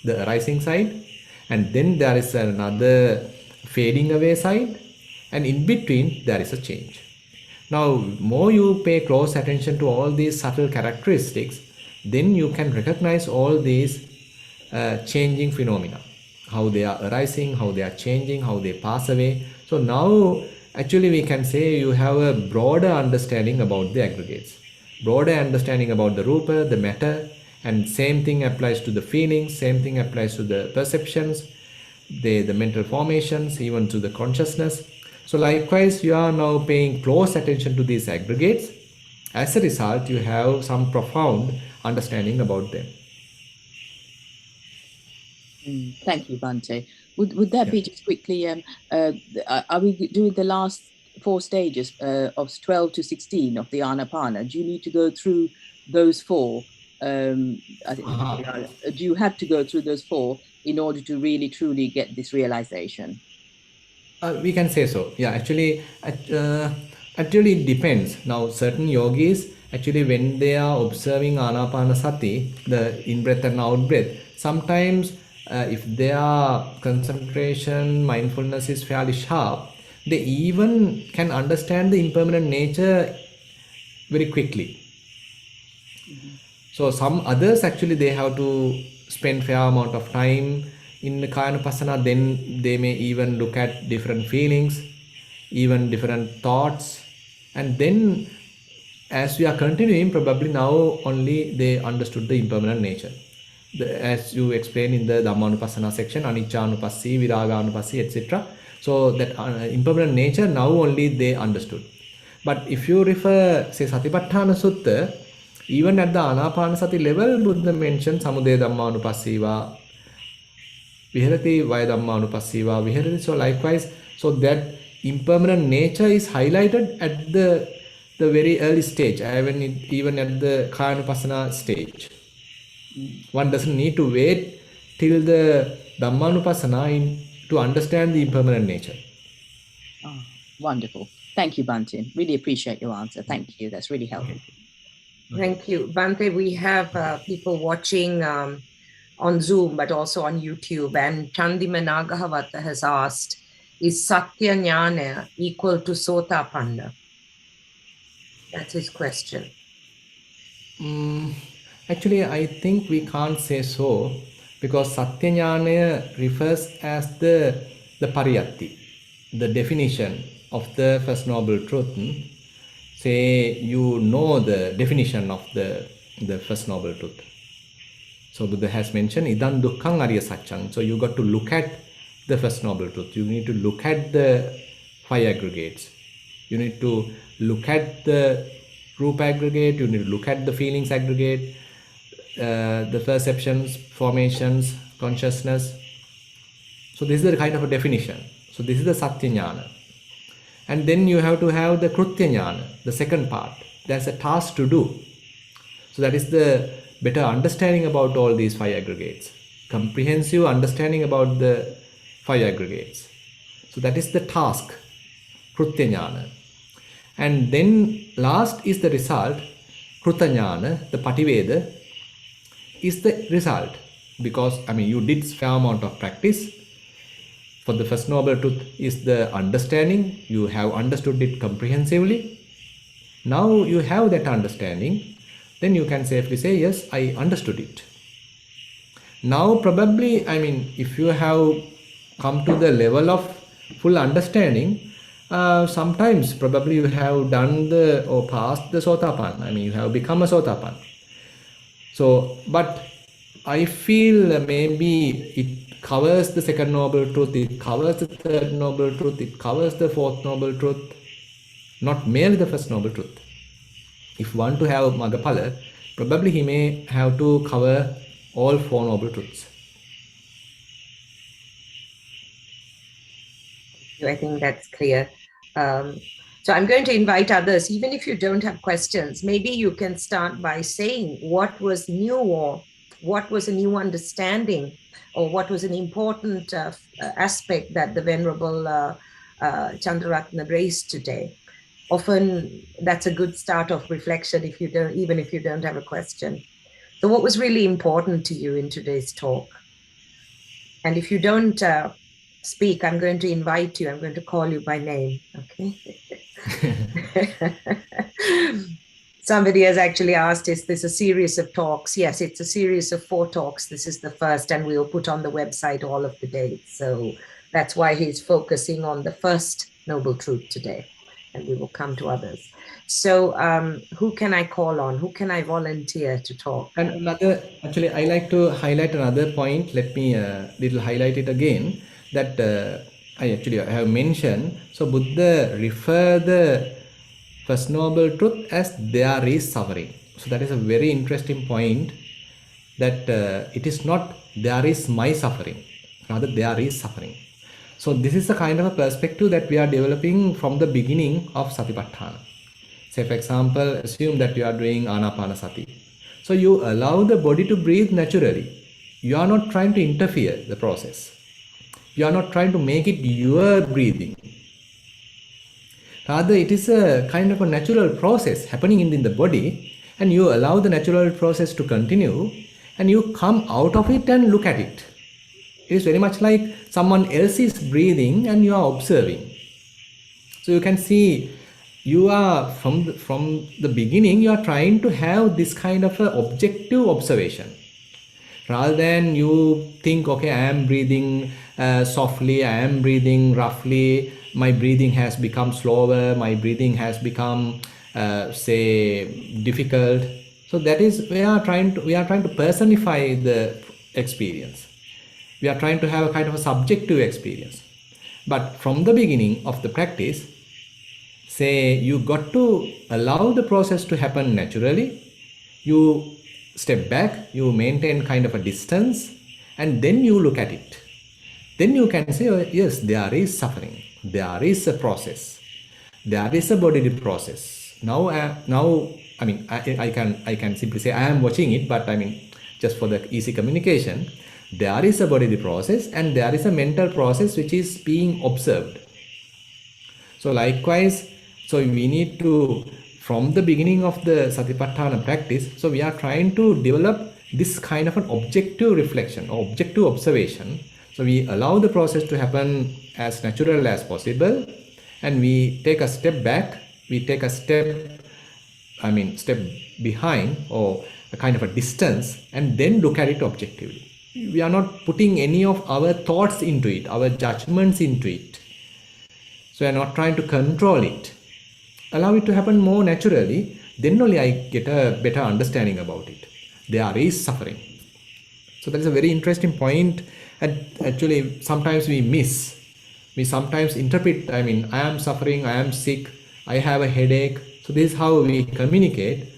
Speaker 3: the arising side, and then there is another fading away side, and in between there is a change. Now, more you pay close attention to all these subtle characteristics, then you can recognize all these changing phenomena, how they are arising, how they are changing, how they pass away. So now, actually we can say you have a broader understanding about the aggregates, broader understanding about the rupa, the matter, and same thing applies to the feelings, same thing applies to the perceptions, the mental formations, even to the consciousness. So likewise, you are now paying close attention to these aggregates. As a result, you have some profound understanding about them.
Speaker 4: Thank you, Bhante. Would that be just quickly, are we doing the last 4 stages of 12 to 16 of the Anapana? Do you need to go through those 4? I think, do you have to go through those 4 in order to really truly get this realization?
Speaker 3: We can say so. Yeah, actually it depends. Now, certain yogis, actually when they are observing Anapanasati, the in-breath and out-breath, sometimes if their concentration, mindfulness is fairly sharp, they even can understand the impermanent nature very quickly. So some others, actually they have to spend fair amount of time in the Kayanupassana, then they may even look at different feelings, even different thoughts, and then as we are continuing, probably now only they understood the impermanent nature. As you explained in the Dhammanupassana section, Aniccanupassi, Viraganupassi, etc. So that impermanent nature now only they understood. But if you refer, say, Satipatthana Sutta, even at the Anapanasati level, Buddha mentioned Samudaya Dhammanupassiva, Viharati Vaya Dhammanupassiva, Viharati. So likewise, so that impermanent nature is highlighted at the very early stage, even at the Kayanupassana stage. One doesn't need to wait till the Dhammanupassana to understand the impermanent nature.
Speaker 4: Oh, wonderful. Thank you, Bhante. Really appreciate your answer. Thank you. That's really helpful.
Speaker 2: Thank you. Bhante, we have people watching on Zoom, but also on YouTube. And Chandima Nagahavata has asked, is Satya Jnana equal to Sotapanna? That's his question.
Speaker 3: Actually, I think we can't say so, because Satya Jnana refers as the pariyatti, the definition of the First Noble Truth. Say you know the definition of the First Noble Truth. So Buddha has mentioned Idam Dukkham Arya Satchang. So you got to look at the First Noble Truth. You need to look at the 5 aggregates. You need to look at the Rupa aggregate. You need to look at the feelings aggregate, the perceptions, formations, consciousness. So this is the kind of a definition. So this is the Satya Jnana. And then you have to have the Krutya Jnana, the second part. There's a task to do. So that is the better understanding about all these 5 aggregates. Comprehensive understanding about the 5 aggregates. So that is the task, Krutya Jnana. And then last is the result, Kruta Jnana, the Pativeda, is the result. Because, you did fair amount of practice. For the First Noble Truth is the understanding. You have understood it comprehensively. Now you have that understanding. then you can safely say, yes, I understood it. Now probably, I mean, if you have come to the level of full understanding, sometimes probably you have done or passed the Sotapan. I mean, you have become a Sotapan. So, but I feel maybe it covers the second noble truth, it covers the third noble truth, it covers the fourth noble truth, not merely the first noble truth. If one to have Magapala, probably he may have to cover all four noble truths.
Speaker 2: I think that's clear. So I'm going to invite others, even if you don't have questions, maybe you can start by saying what was new, or what was a new understanding, or what was an important aspect that the Venerable Chandaratana raised today. Often that's a good start of reflection if you don't, even if you don't have a question. So what was really important to you in today's talk? And if you don't speak, I'm going to invite you. I'm going to call you by name, okay? Somebody has actually asked, is this a series of talks? Yes, it's a series of 4 talks. This is the first, and we'll put on the website all of the dates. So that's why he's focusing on the first Noble Truth today, and we will come to others. So who can I call on? Who can I volunteer to talk?
Speaker 3: And another, actually, I like to highlight another point. Let me little highlight it again. That I have mentioned. So Buddha refer the first noble truth as there is suffering. So that is a very interesting point. That it is not there is my suffering, rather there is suffering. So this is the kind of a perspective that we are developing from the beginning of Satipatthana. Say for example, assume that you are doing Anapanasati. So you allow the body to breathe naturally. You are not trying to interfere the process. You are not trying to make it your breathing. Rather, it is a kind of a natural process happening in the body, and you allow the natural process to continue, and you come out of it and look at it. It is very much like someone else is breathing and you are observing. So you can see you are from the beginning, you are trying to have this kind of a objective observation. Rather than you think, okay, I am breathing softly, I am breathing roughly, my breathing has become slower, my breathing has become, say, difficult. So that is, we are trying to personify the experience. We are trying to have a kind of a subjective experience. But from the beginning of the practice, say you got to allow the process to happen naturally. You step back, you maintain kind of a distance, and then you look at it. Then you can say, oh, yes, there is suffering, there is a process, there is a bodily process. Now I mean, I can simply say I am watching it, but I mean, just for the easy communication, there is a bodily process and there is a mental process which is being observed. So likewise, so we need to, from the beginning of the Satipatthana practice, so we are trying to develop this kind of an objective reflection or objective observation. So we allow the process to happen as natural as possible, and we take a step back, we take a step behind, or a kind of a distance, and then look at it objectively. We are not putting any of our thoughts into it, our judgments into it. So we are not trying to control it. Allow it to happen more naturally, then only I get a better understanding about it. There is suffering. So that is a very interesting point, and actually sometimes we miss. We sometimes interpret, I mean, I am suffering, I am sick, I have a headache. So this is how we communicate.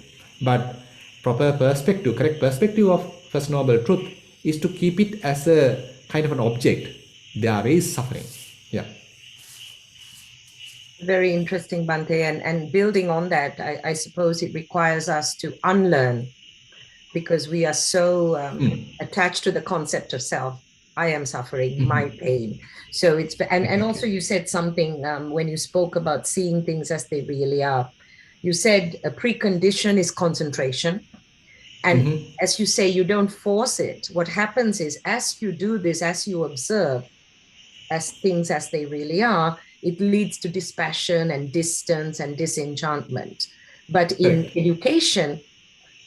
Speaker 3: But proper perspective, correct perspective of First Noble Truth is to keep it as a kind of an object. There is suffering. Yeah.
Speaker 2: Very interesting, Bhante. And building on that, I suppose it requires us to unlearn, because we are so attached to the concept of self. I am suffering, my pain. So it's, and also you said something when you spoke about seeing things as they really are. You said a precondition is concentration. And as you say, you don't force it. What happens is, as you do this, as you observe as things as they really are, it leads to dispassion and distance and disenchantment. But in education,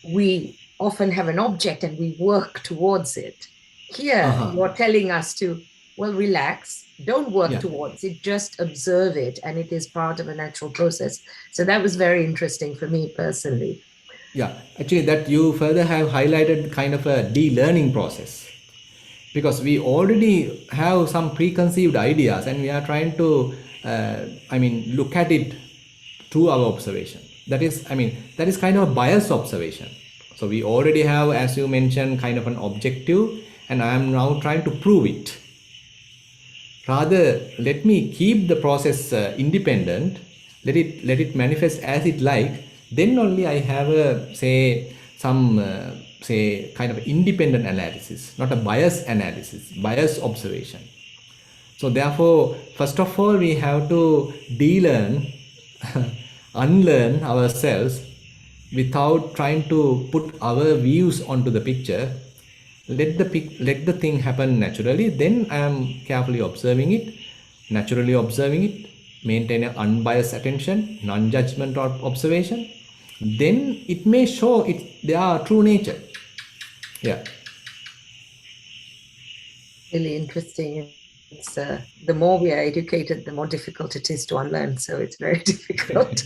Speaker 2: we often have an object and we work towards it. Here, you're telling us to, well, relax, don't work towards it, just observe it, and it is part of a natural process. So that was very interesting for me personally.
Speaker 3: Yeah, actually that you further have highlighted kind of a de-learning process, because we already have some preconceived ideas and we are trying to look at it through our observation. That is kind of a biased observation. So we already have, as you mentioned, kind of an objective, and I am now trying to prove it. Rather, let me keep the process independent, let it manifest as it like, then only I have kind of independent analysis, not a biased analysis, biased observation. So therefore, first of all, we have to de-learn, unlearn ourselves without trying to put our views onto the picture. Let the thing happen naturally. Then I am carefully observing it, naturally observing it, maintain an unbiased attention, non-judgmental observation. Then it may show their true nature. Yeah.
Speaker 2: Really interesting. It's the more we are educated, the more difficult it is to unlearn. So it's very difficult.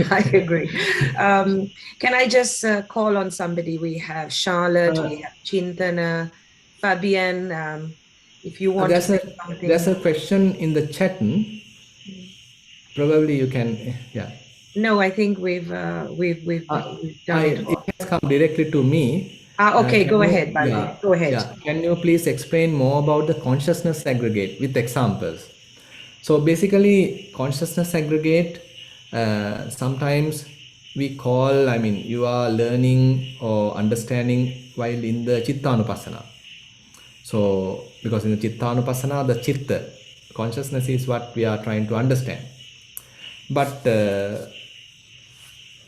Speaker 2: I agree. Can I just call on somebody? We have Charlotte, we have Chintana, Fabian. If you want to say something.
Speaker 3: There's a question in the chat. Probably you can. Yeah.
Speaker 2: No, I think we've done it.
Speaker 3: It has come directly to me.
Speaker 2: Okay, go ahead, Bali. Go ahead.
Speaker 3: Yeah. Can you please explain more about the consciousness aggregate with examples? So basically, consciousness aggregate, sometimes we call, you are learning or understanding while in the Chittanupassana. So, because in the Chittanupassana, the Chitta, consciousness is what we are trying to understand. But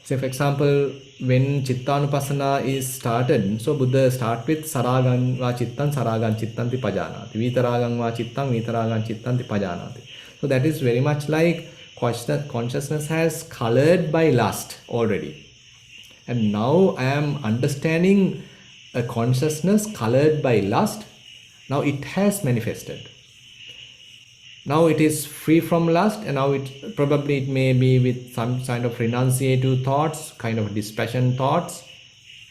Speaker 3: say for example, when Chittanupassana is started, so Buddha start with Saragan va Chittan, Saragan Chittanti Pajanati, Vitaragan va Chittan, Vitaragan Chittanti Pajanati. So that is very much like consciousness has colored by lust already. And now I am understanding a consciousness colored by lust. Now it has manifested. Now it is free from lust, and now it may be with some kind of renunciative thoughts, kind of dispassion thoughts.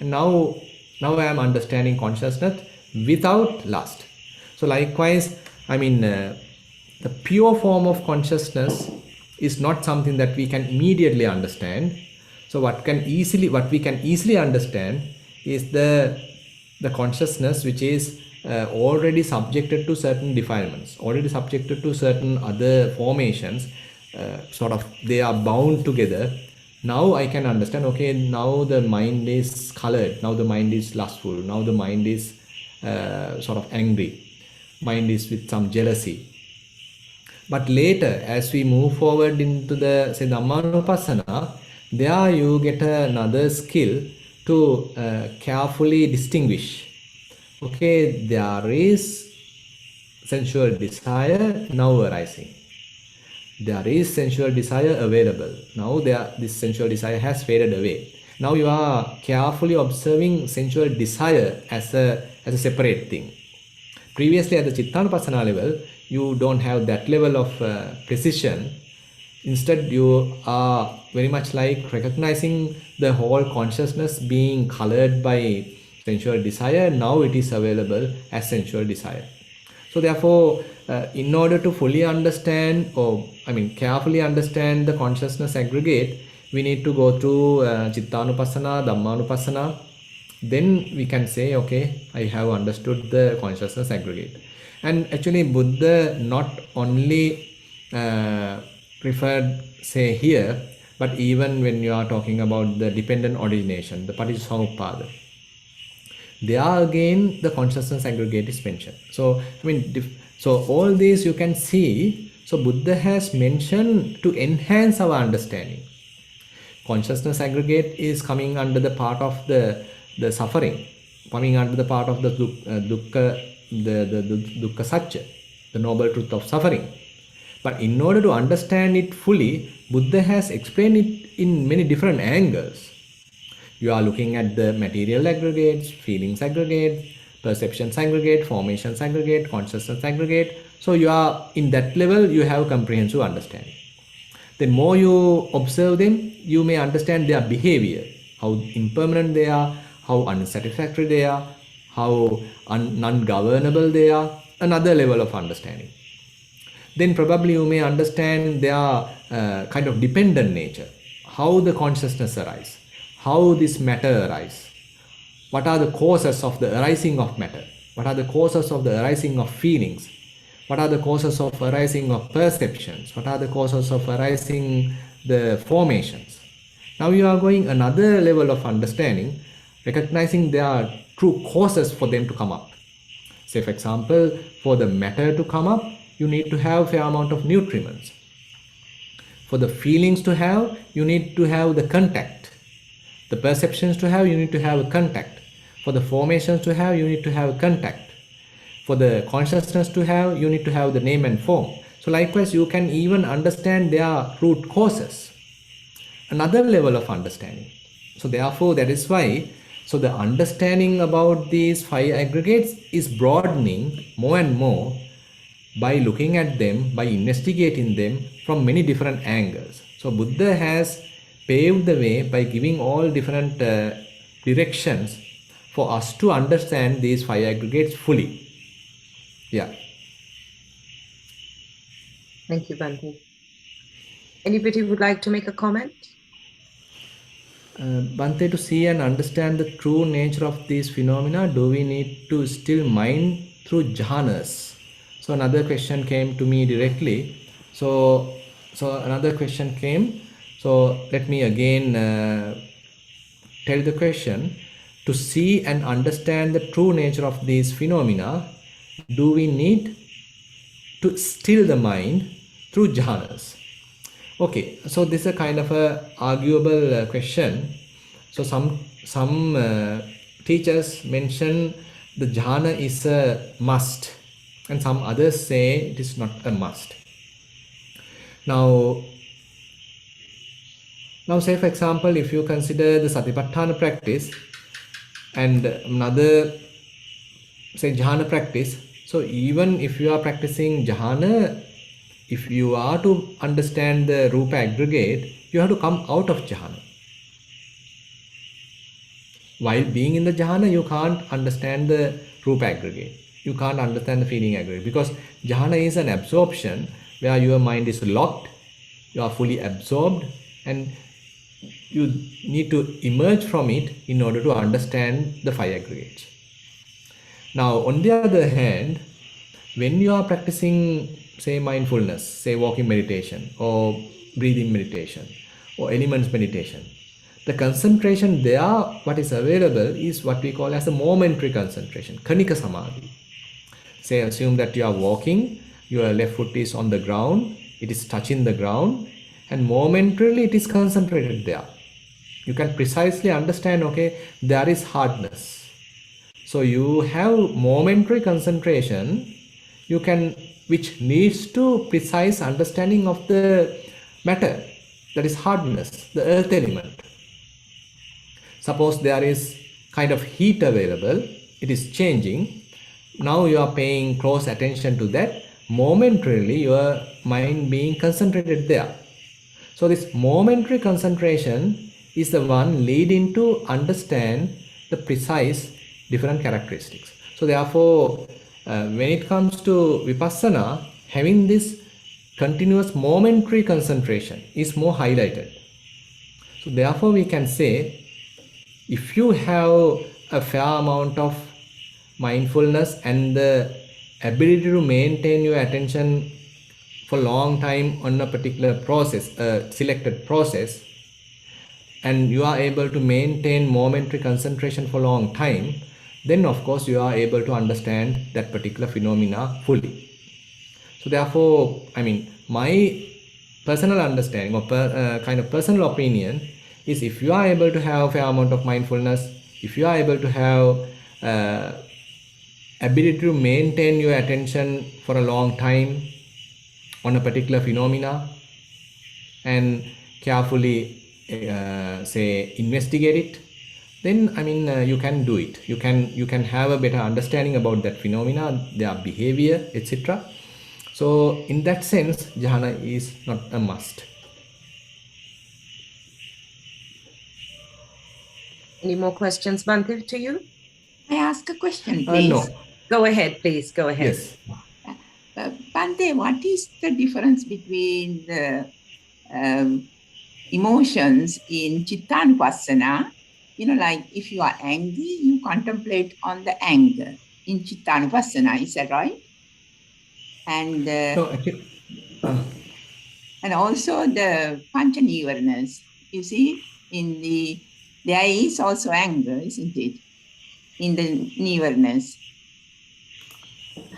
Speaker 3: And now I am understanding consciousness without lust. So likewise, the pure form of consciousness is not something that we can immediately understand. So what we can easily understand is the consciousness which is already subjected to certain defilements, already subjected to certain other formations, they are bound together. Now I can understand, okay, now the mind is colored, now the mind is lustful, now the mind is angry, mind is with some jealousy. But later, as we move forward into the Dhammanupassana, there you get another skill to carefully distinguish. Okay, there is sensual desire now arising. There is sensual desire available. Now this sensual desire has faded away. Now you are carefully observing sensual desire as a separate thing. Previously at the Chittanupassana level, you don't have that level of precision. Instead, you are very much like recognizing the whole consciousness being colored by sensual desire. Now it is available as sensual desire. So therefore, in order to fully understand carefully understand the consciousness aggregate, we need to go through Chittanupassana, Dhammanupassana. Then we can say, okay, I have understood the consciousness aggregate. And actually Buddha not only referred here, but even when you are talking about the dependent origination, the Paticcasamuppada, there again the consciousness aggregate is mentioned. So so all these you can see. So Buddha has mentioned to enhance our understanding. Consciousness aggregate is coming under the part of the suffering, coming under the part of the dukkha satya, the noble truth of suffering. But in order to understand it fully, Buddha has explained it in many different angles. You are looking at the material aggregates, feelings aggregate, perceptions aggregate, formations aggregate, consciousness aggregate. So you are in that level, you have comprehensive understanding. The more you observe them, you may understand their behavior, how impermanent they are, how unsatisfactory they are, how non-governable they are, another level of understanding. Then probably you may understand their kind of dependent nature, how the consciousness arises, how this matter arises, what are the causes of the arising of matter, what are the causes of the arising of feelings, what are the causes of arising of perceptions, what are the causes of arising the formations. Now you are going another level of understanding, recognizing there are true causes for them to come up. Say for example, for the matter to come up, you need to have a fair amount of nutriments. For the feelings to have, you need to have the contact. The perceptions to have, you need to have a contact. For the formations to have, you need to have a contact. For the consciousness to have, you need to have the name and form. So likewise, you can even understand their root causes. Another level of understanding. So therefore, that is why, so the understanding about these 5 aggregates is broadening more and more by looking at them, by investigating them from many different angles. So Buddha has paved the way by giving all different directions for us to understand these 5 aggregates fully. Yeah.
Speaker 2: Thank you, Bhante. Anybody would like to make a comment?
Speaker 3: Bhante, to see and understand the true nature of these phenomena, do we need to still mind through jhanas? So another question came to me directly. So another question came. So let me again tell the question. To see and understand the true nature of these phenomena, do we need to still the mind through jhanas? Okay, so this is a kind of a arguable question. So some teachers mention the jhana is a must, and some others say it is not a must. Now say for example, if you consider the satipatthana practice and another say jhana practice, so even if you are practicing jhana, if you are to understand the rupa aggregate, you have to come out of jhana. While being in the jhana, you can't understand the rupa aggregate. You can't understand the feeling aggregate, because jhana is an absorption where your mind is locked, you are fully absorbed, and you need to emerge from it in order to understand the 5 aggregates. Now, on the other hand, when you are practicing, say, mindfulness, say walking meditation or breathing meditation or elements meditation, the concentration there, what is available is what we call as a momentary concentration, kanika samadhi. Say, assume that you are walking, your left foot is on the ground, it is touching the ground, and momentarily it is concentrated there. You can precisely understand, okay, there is hardness. So you have momentary concentration, you can, which leads to precise understanding of the matter, that is hardness, the earth element. Suppose there is kind of heat available, it is changing. Now you are paying close attention to that, momentarily your mind being concentrated there. So this momentary concentration is the one leading to understand the precise different characteristics. So therefore, when it comes to vipassana, having this continuous momentary concentration is more highlighted. So therefore we can say, if you have a fair amount of mindfulness and the ability to maintain your attention for a long time on a particular process, a selected process, and you are able to maintain momentary concentration for a long time, then of course you are able to understand that particular phenomena fully. So therefore, I mean, my personal understanding or kind of personal opinion is, if you are able to have a fair amount of mindfulness, if you are able to have ability to maintain your attention for a long time on a particular phenomena and carefully say investigate it, then I mean you can do it. You can have a better understanding about that phenomena, their behavior, etc. So in that sense, jhana is not a must.
Speaker 2: Any more questions, Bhante, to you?
Speaker 5: I ask a question, please?
Speaker 3: No.
Speaker 2: Go ahead, please. Go ahead.
Speaker 3: Yes.
Speaker 5: Bhante, what is the difference between the emotions in Chittanupassana? You know, like if you are angry, you contemplate on the anger in Chittanupassana, is that right? And
Speaker 3: No, actually,
Speaker 5: and also the Panchanivarnas, you see, there is also anger, isn't it? In the Nivarnas.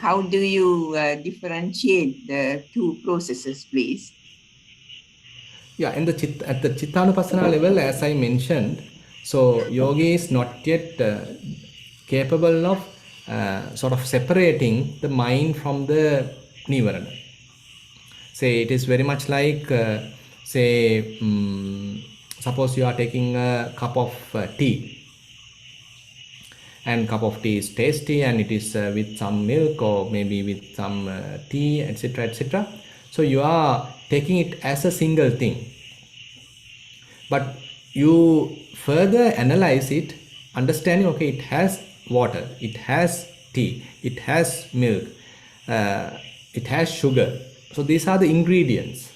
Speaker 5: How do you differentiate the two processes, please?
Speaker 3: yeah, at the Chittanupassana level, as I mentioned, so yogi is not yet capable of sort of separating the mind from the Nivarana. Say it is very much like, suppose you are taking a cup of tea, and cup of tea is tasty and it is with some milk or maybe with some tea, etc., etc. So you are taking it as a single thing, but you further analyze it, understanding, okay, it has water, it has tea, it has milk, it has sugar. So these are the ingredients.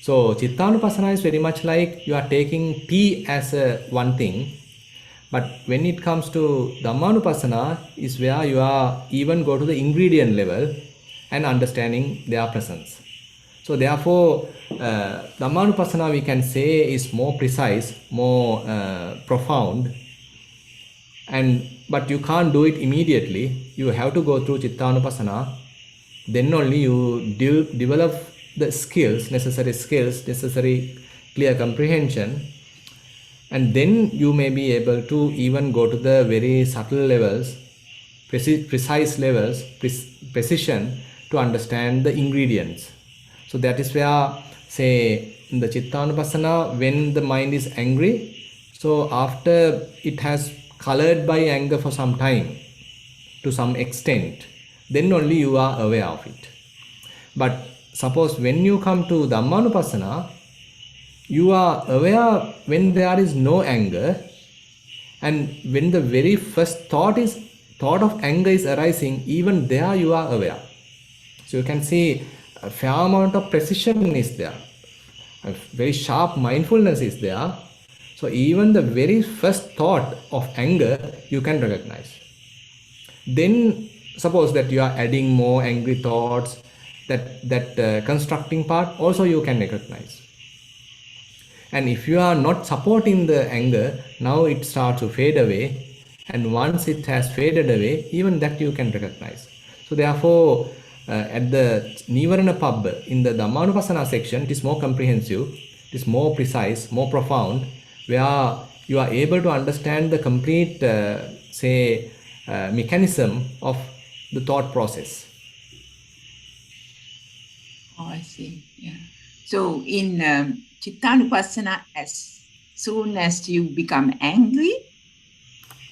Speaker 3: So Chittanupassana is very much like you are taking tea as a one thing, but when it comes to Dhammanupassana is where you are even go to the ingredient level and understanding their presence. So therefore, Dhammanupassana we can say is more precise, more profound, but you can't do it immediately. You have to go through Chittanupassana. Then only you develop the skills, necessary clear comprehension, and then you may be able to even go to the very subtle levels, precise levels, precision to understand the ingredients. So that is where, say, in the Chittanupassana, when the mind is angry, so after it has colored by anger for some time, to some extent, then only you are aware of it. But suppose when you come to Dhammanupassana, you are aware when there is no anger, and when the very first thought of anger is arising, even there you are aware. So you can see a fair amount of precision is there, a very sharp mindfulness is there. So even the very first thought of anger you can recognize. Then suppose that you are adding more angry thoughts, that constructing part also you can recognize. And if you are not supporting the anger, now it starts to fade away, and once it has faded away, even that you can recognize. So therefore, at the Nivarana Pub in the Dhammanupassana section, it is more comprehensive, it is more precise, more profound, where you are able to understand the complete, mechanism of the thought process.
Speaker 5: Oh, I see. Yeah. So in Chittanupassana, as soon as you become angry,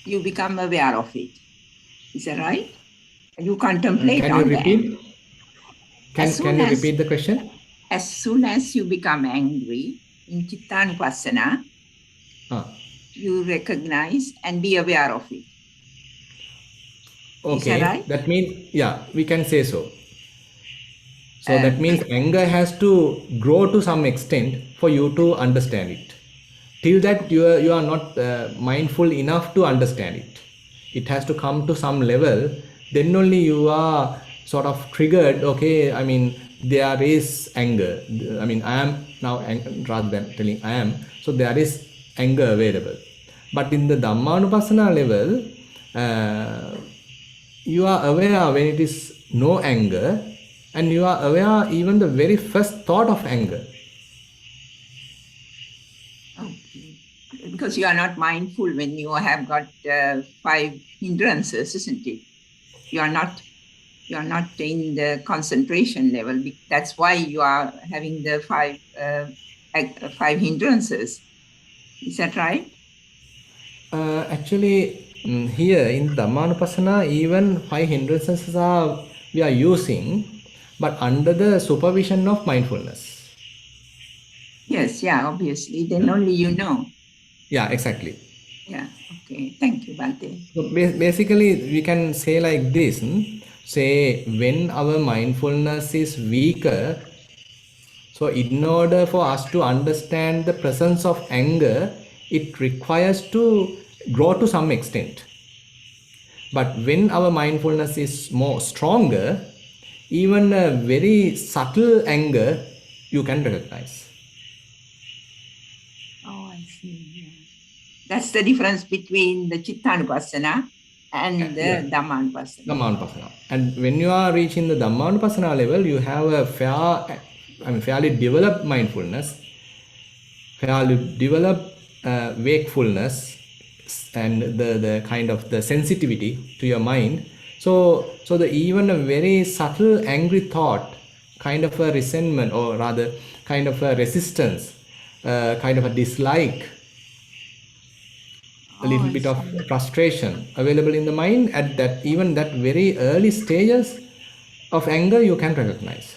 Speaker 5: you become aware of it. Is that right? You contemplate on that.
Speaker 3: Can you repeat the question?
Speaker 5: As soon as you become angry in Chittanupassana, you recognize and be aware of it.
Speaker 3: Okay,
Speaker 5: is that right?
Speaker 3: That means, yeah, we can say so. So that means anger has to grow to some extent for you to understand it. Till that you are not mindful enough to understand it. It has to come to some level, then only you are sort of triggered, okay, I mean, there is anger. I mean, I am now, rather than telling I am, so there is anger available. But in the Dhammanupassana level, you are aware when it is no anger, and you are aware even the very first thought of anger.
Speaker 5: Okay. Because you are not mindful when you have got 5 hindrances, isn't it? You are not in the concentration level. That's why you are having the 5 hindrances. Is that right?
Speaker 3: Actually, here in Dhammanupassana, even 5 hindrances we are using, but under the supervision of mindfulness.
Speaker 5: Yes, yeah, obviously. Then only you know.
Speaker 3: Yeah, exactly.
Speaker 5: Yeah, okay. Thank you, Bhante.
Speaker 3: So basically, we can say like this. Say when our mindfulness is weaker, so in order for us to understand the presence of anger, it requires to grow to some extent. But when our mindfulness is more stronger, even a very subtle anger you can recognize.
Speaker 5: Oh, I see. Yeah. That's the difference between the Chittanupassana and the Dhammanupassana.
Speaker 3: Dhammanupassana. And when you are reaching the Dhammanupassana level, you have a fairly developed mindfulness, fairly developed wakefulness, and the kind of the sensitivity to your mind. So the even a very subtle angry thought, kind of a resentment, or rather kind of a resistance, kind of a dislike, a little bit of frustration available in the mind at that even that very early stages of anger you can recognize.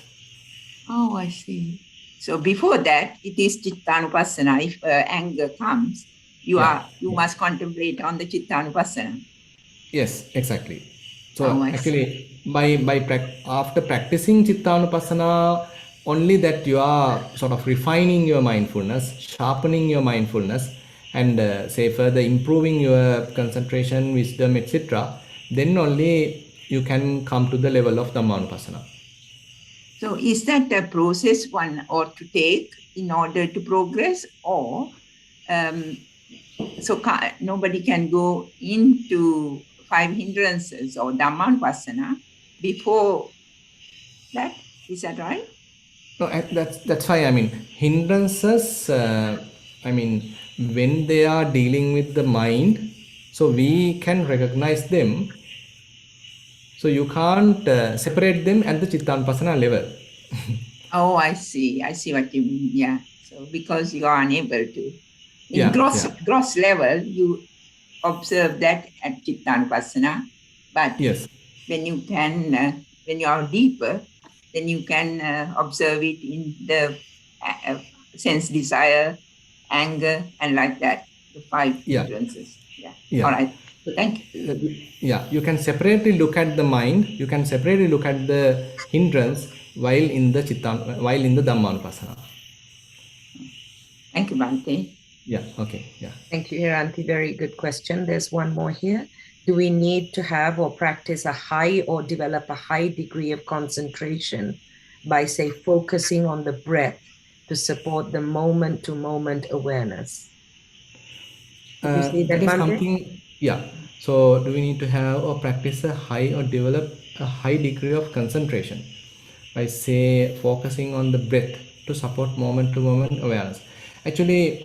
Speaker 5: Oh, I see. So before that, it is Chittanupassana. If anger comes, you must contemplate on the Chittanupassana.
Speaker 3: Yes, exactly. So
Speaker 5: Oh, I
Speaker 3: actually after practicing Chittanupassana, only that you are sort of refining your mindfulness, sharpening your mindfulness, and say further improving your concentration, wisdom, etc. Then only you can come to the level of Dhammanupassana.
Speaker 5: So is that a process one ought to take in order to progress, or nobody can go into 5 hindrances or Dhammanupassana before that? Is that right?
Speaker 3: No, that's why I mean hindrances. I mean when they are dealing with the mind, so we can recognize them. So you can't separate them at the Chittanupassana level.
Speaker 5: Oh, I see. I see what you mean. Yeah. So because you are unable to, in gross level, you observe that at Chittanupassana, but
Speaker 3: yes,
Speaker 5: when you can, when you are deeper, then you can observe it in the sense, desire, anger, and like that, the 5 hindrances. Yeah. All right. Thank you.
Speaker 3: Yeah, you can separately look at the mind. You can separately look at the hindrance while in the Dhammanupassana.
Speaker 5: Thank you, Bhante.
Speaker 3: Yeah. Okay. Yeah.
Speaker 2: Thank you, Hiranti. Very good question. There's one more here. Do we need to have or practice a high or develop a high degree of concentration by, say, focusing on the breath to support the moment-to-moment awareness? Did you see that,
Speaker 3: is
Speaker 2: Bhante?
Speaker 3: something. Yeah. So do we need to have or practice a high or develop a high degree of concentration by, say, focusing on the breath to support moment-to-moment awareness? Actually,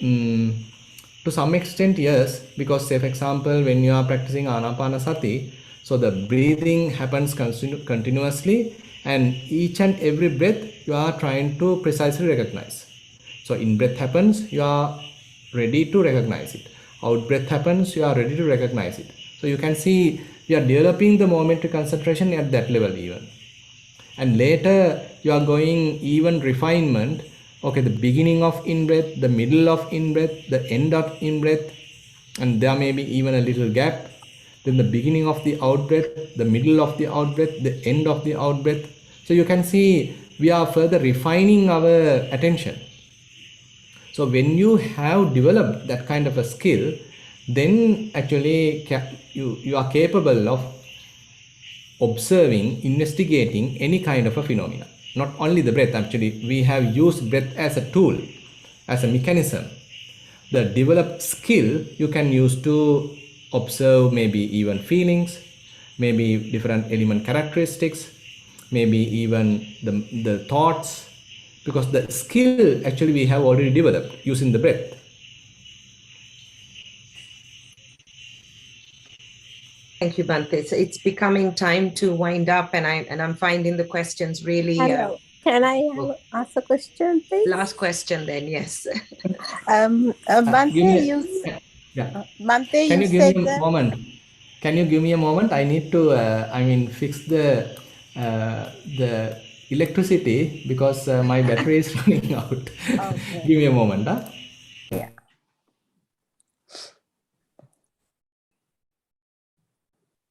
Speaker 3: to some extent, yes, because say for example, when you are practicing Anapanasati, so the breathing happens continuously, and each and every breath you are trying to precisely recognize. So in breath happens, you are ready to recognize it. Out breath happens, you are ready to recognize it. So you can see we are developing the momentary concentration at that level even. And later you are going even refinement. Okay, the beginning of in-breath, the middle of in-breath, the end of in-breath, and there may be even a little gap. Then the beginning of the out-breath, the middle of the out-breath, the end of the out-breath. So you can see we are further refining our attention. So when you have developed that kind of a skill, then actually you are capable of observing, investigating any kind of a phenomena. Not only the breath, actually, we have used breath as a tool, as a mechanism. The developed skill you can use to observe maybe even feelings, maybe different element characteristics, maybe even the thoughts, because the skill actually we have already developed using the breath.
Speaker 2: Thank you, Bhante. So it's becoming time to wind up, and I'm finding the questions really.
Speaker 6: Hello. Can I ask a question, please?
Speaker 2: Last question, then. Yes.
Speaker 6: Bhante,
Speaker 3: Yeah.
Speaker 6: Bante,
Speaker 3: Can
Speaker 6: you
Speaker 3: you give me
Speaker 6: said
Speaker 3: a
Speaker 6: that.
Speaker 3: moment? Can you give me a moment? I need to, fix the electricity because my battery is running out.
Speaker 6: Okay.
Speaker 3: Give me a moment. Huh?
Speaker 6: Yeah.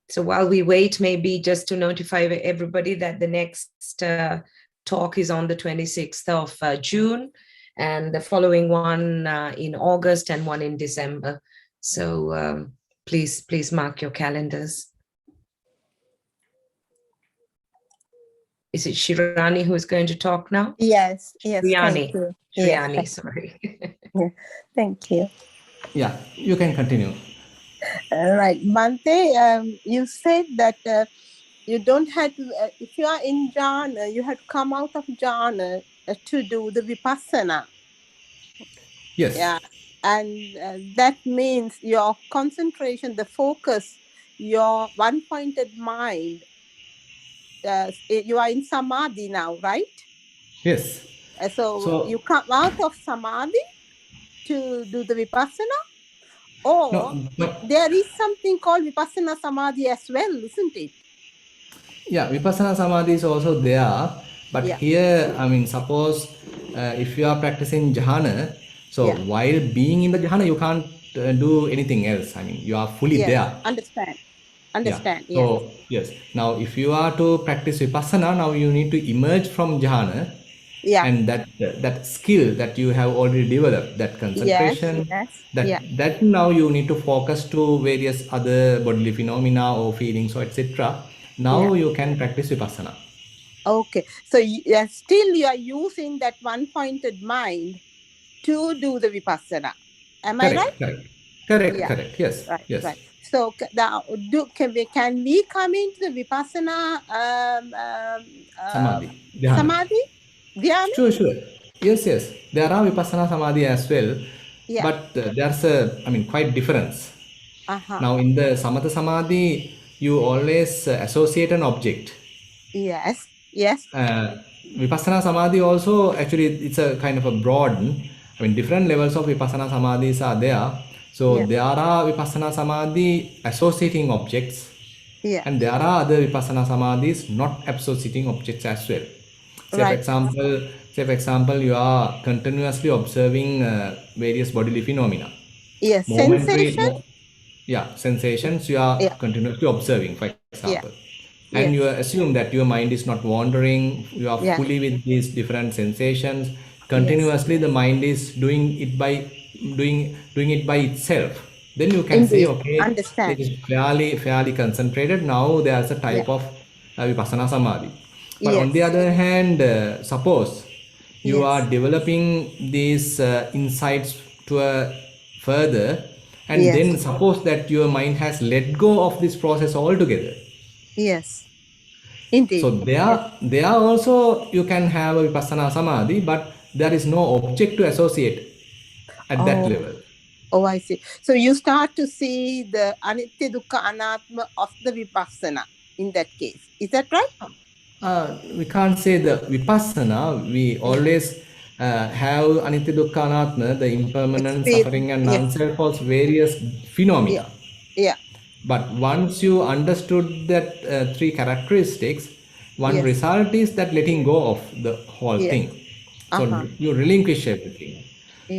Speaker 2: So while we wait, maybe just to notify everybody that the next talk is on the 26th of June, and the following one in August and one in December. So please mark your calendars. Is it Shirani who is going to talk now?
Speaker 6: Yes. Thank
Speaker 2: Shriyani.
Speaker 6: you.
Speaker 2: Shriyani,
Speaker 6: Yes.
Speaker 2: sorry.
Speaker 6: Thank you.
Speaker 3: Yeah, you can continue.
Speaker 6: Right. Bante, you said that you don't have to, if you are in jhana, you have to come out of jhana to do the vipassana.
Speaker 3: Yes.
Speaker 6: Yeah. And that means your concentration, the focus, your one-pointed mind, you are in samadhi now, right?
Speaker 3: Yes.
Speaker 6: So you
Speaker 3: So,
Speaker 6: come out of samadhi to do the vipassana, or
Speaker 3: no, but
Speaker 6: there is something called vipassana samadhi as well, isn't it?
Speaker 3: yeah, Vipassana Samadhi is also there. But
Speaker 6: Yeah.
Speaker 3: here, suppose if you are practicing Jhana, so
Speaker 6: Yeah.
Speaker 3: while being in the Jhana, you can't do anything else. You are fully
Speaker 6: Yes.
Speaker 3: there.
Speaker 6: Understand.
Speaker 3: Yeah.
Speaker 6: Yes.
Speaker 3: So, yes. Now, if you are to practice Vipassana, now you need to emerge from Jhana.
Speaker 6: Yeah.
Speaker 3: And that skill that you have already developed, that concentration,
Speaker 6: Yes.
Speaker 3: that now you need to focus to various other bodily phenomena or feelings or etc. Now you can practice Vipassana.
Speaker 6: Okay. So still you are using that one-pointed mind to do the vipassana. Am I right?
Speaker 3: Correct. Yes.
Speaker 6: Right. So now, can we come into the vipassana
Speaker 3: Samadhi, Dhyana.
Speaker 6: samadhi? Dhyana?
Speaker 3: Sure. Yes. There are Vipassana Samadhi as well,
Speaker 6: Yeah.
Speaker 3: but there's quite difference. Now in the Samatha Samadhi, you always associate an object.
Speaker 6: Yes.
Speaker 3: Vipassana Samadhi also, actually, it's a kind of a broad, different levels of Vipassana Samadhis are there. So there are Vipassana Samadhi associating objects, and there are other Vipassana Samadhis not associating objects as well. Say for example, you are continuously observing various bodily phenomena.
Speaker 6: Yes.
Speaker 3: Momentary,
Speaker 6: Sensation?
Speaker 3: sensations you are continuously observing, for example. And you assume that your mind is not wandering, you are fully with these different sensations. Continuously, the mind is doing it by itself. Then you can say,
Speaker 6: Indeed.
Speaker 3: okay,
Speaker 6: Understand.
Speaker 3: it is fairly concentrated. Now there's a type of Vipassana Samadhi. But on the other hand, suppose you are developing these insights to a further, and then suppose that your mind has let go of this process altogether.
Speaker 6: Yes. Indeed.
Speaker 3: So there also you can have a Vipassana Samadhi, but there is no object to associate at that level.
Speaker 6: Oh, I see. So you start to see the Anitya Dukkha Anatma of the Vipassana in that case. Is that right?
Speaker 3: We can't say the Vipassana. We always have Anitya Dukkha Anatma, the impermanent, suffering and non-self as various phenomena.
Speaker 6: Yeah.
Speaker 3: But once you understood that three characteristics, one result is that letting go of the whole thing. So you relinquish everything.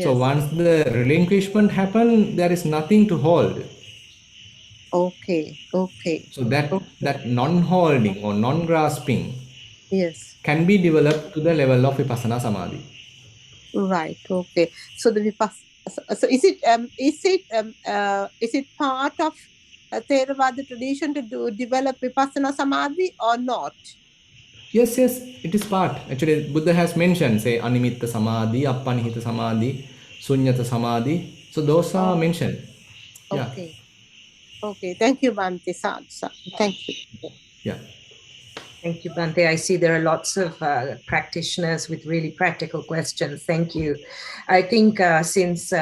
Speaker 3: So once the relinquishment happens, there is nothing to hold.
Speaker 6: Okay.
Speaker 3: So that non-holding or non-grasping can be developed to the level of Vipassana Samadhi.
Speaker 6: Right. Okay. So the Vipassana. So is it part of Theravada tradition to develop Vipassana Samadhi or not?
Speaker 3: Yes, it is part. Actually, Buddha has mentioned, say, Animitta Samadhi, Appanihita Samadhi, Sunyata Samadhi. So those are mentioned.
Speaker 6: Okay. Thank you, Bhante. Thank you.
Speaker 3: Yeah.
Speaker 2: Thank you, Bhante. I see there are lots of practitioners with really practical questions. Thank you. I think since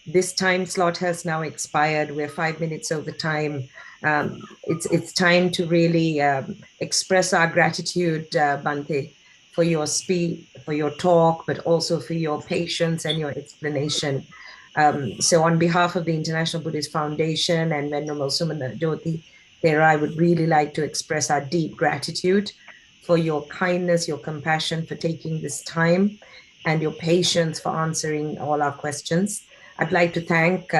Speaker 2: this time slot has now expired, we're 5 minutes over time. It's time to really express our gratitude, Bhante, for your speech, for your talk, but also for your patience and your explanation. So on behalf of the International Buddhist Foundation and Venerable Sumana Jyoti, there I would really like to express our deep gratitude for your kindness, your compassion, for taking this time, and your patience for answering all our questions. I'd like to thank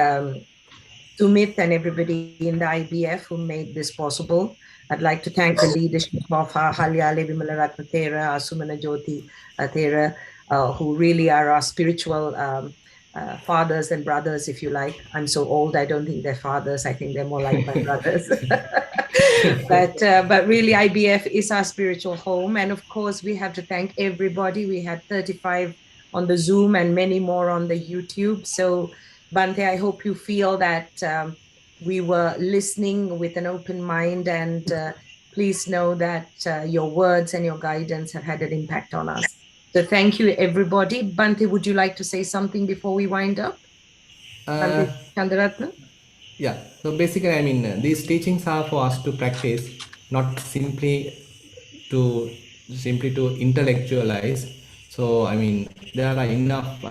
Speaker 2: Sumit and everybody in the IBF who made this possible. I'd like to thank the leadership of our Halyale Vimalaratna Thera, our Sumana Jyoti Thera, who really are our spiritual fathers and brothers, if you like. I'm so old, I don't think they're fathers. I think they're more like my brothers. But really, IBF is our spiritual home. And of course, we have to thank everybody. We had 35 on the Zoom and many more on the YouTube. So Bhante, I hope you feel that we were listening with an open mind, and please know that your words and your guidance have had an impact on us. So thank you, everybody. Bhante, would you like to say something before we wind up? Bhante Chandaratana?
Speaker 3: Yeah, so basically, I mean, these teachings are for us to practice, not simply to intellectualize. So I mean, there are enough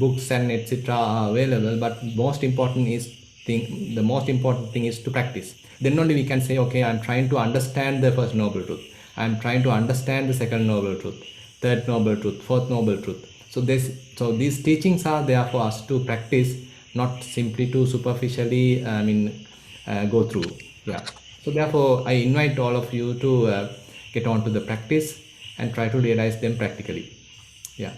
Speaker 3: books and etc. are available, but the most important thing is to practice. Then only we can say, okay, I'm trying to understand the first noble truth, I'm trying to understand the second noble truth, third noble truth, fourth noble truth. So these teachings are there for us to practice, not simply to superficially go through. Yeah. So therefore, I invite all of you to get on to the practice and try to realize them practically. Yeah.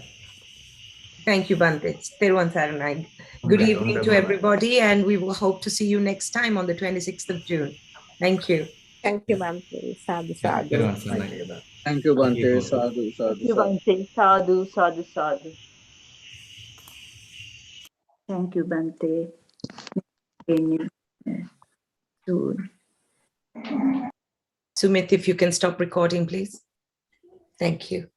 Speaker 2: Thank you, Bhante. Theruvan Saranai. Good evening to everybody, and we will hope to see you next time on the 26th of June. Thank you.
Speaker 6: Thank you, Bhante. Sadhu,
Speaker 3: Yeah.
Speaker 6: sadhu.
Speaker 7: Thank you, Bhante. Sadhu, sadhu,
Speaker 8: Thank you,
Speaker 7: sadhu.
Speaker 8: Bhante. Sadhu, sadhu, sadhu. Thank you, Bhante. Soon.
Speaker 2: Sumit, if you can stop recording, please. Thank you.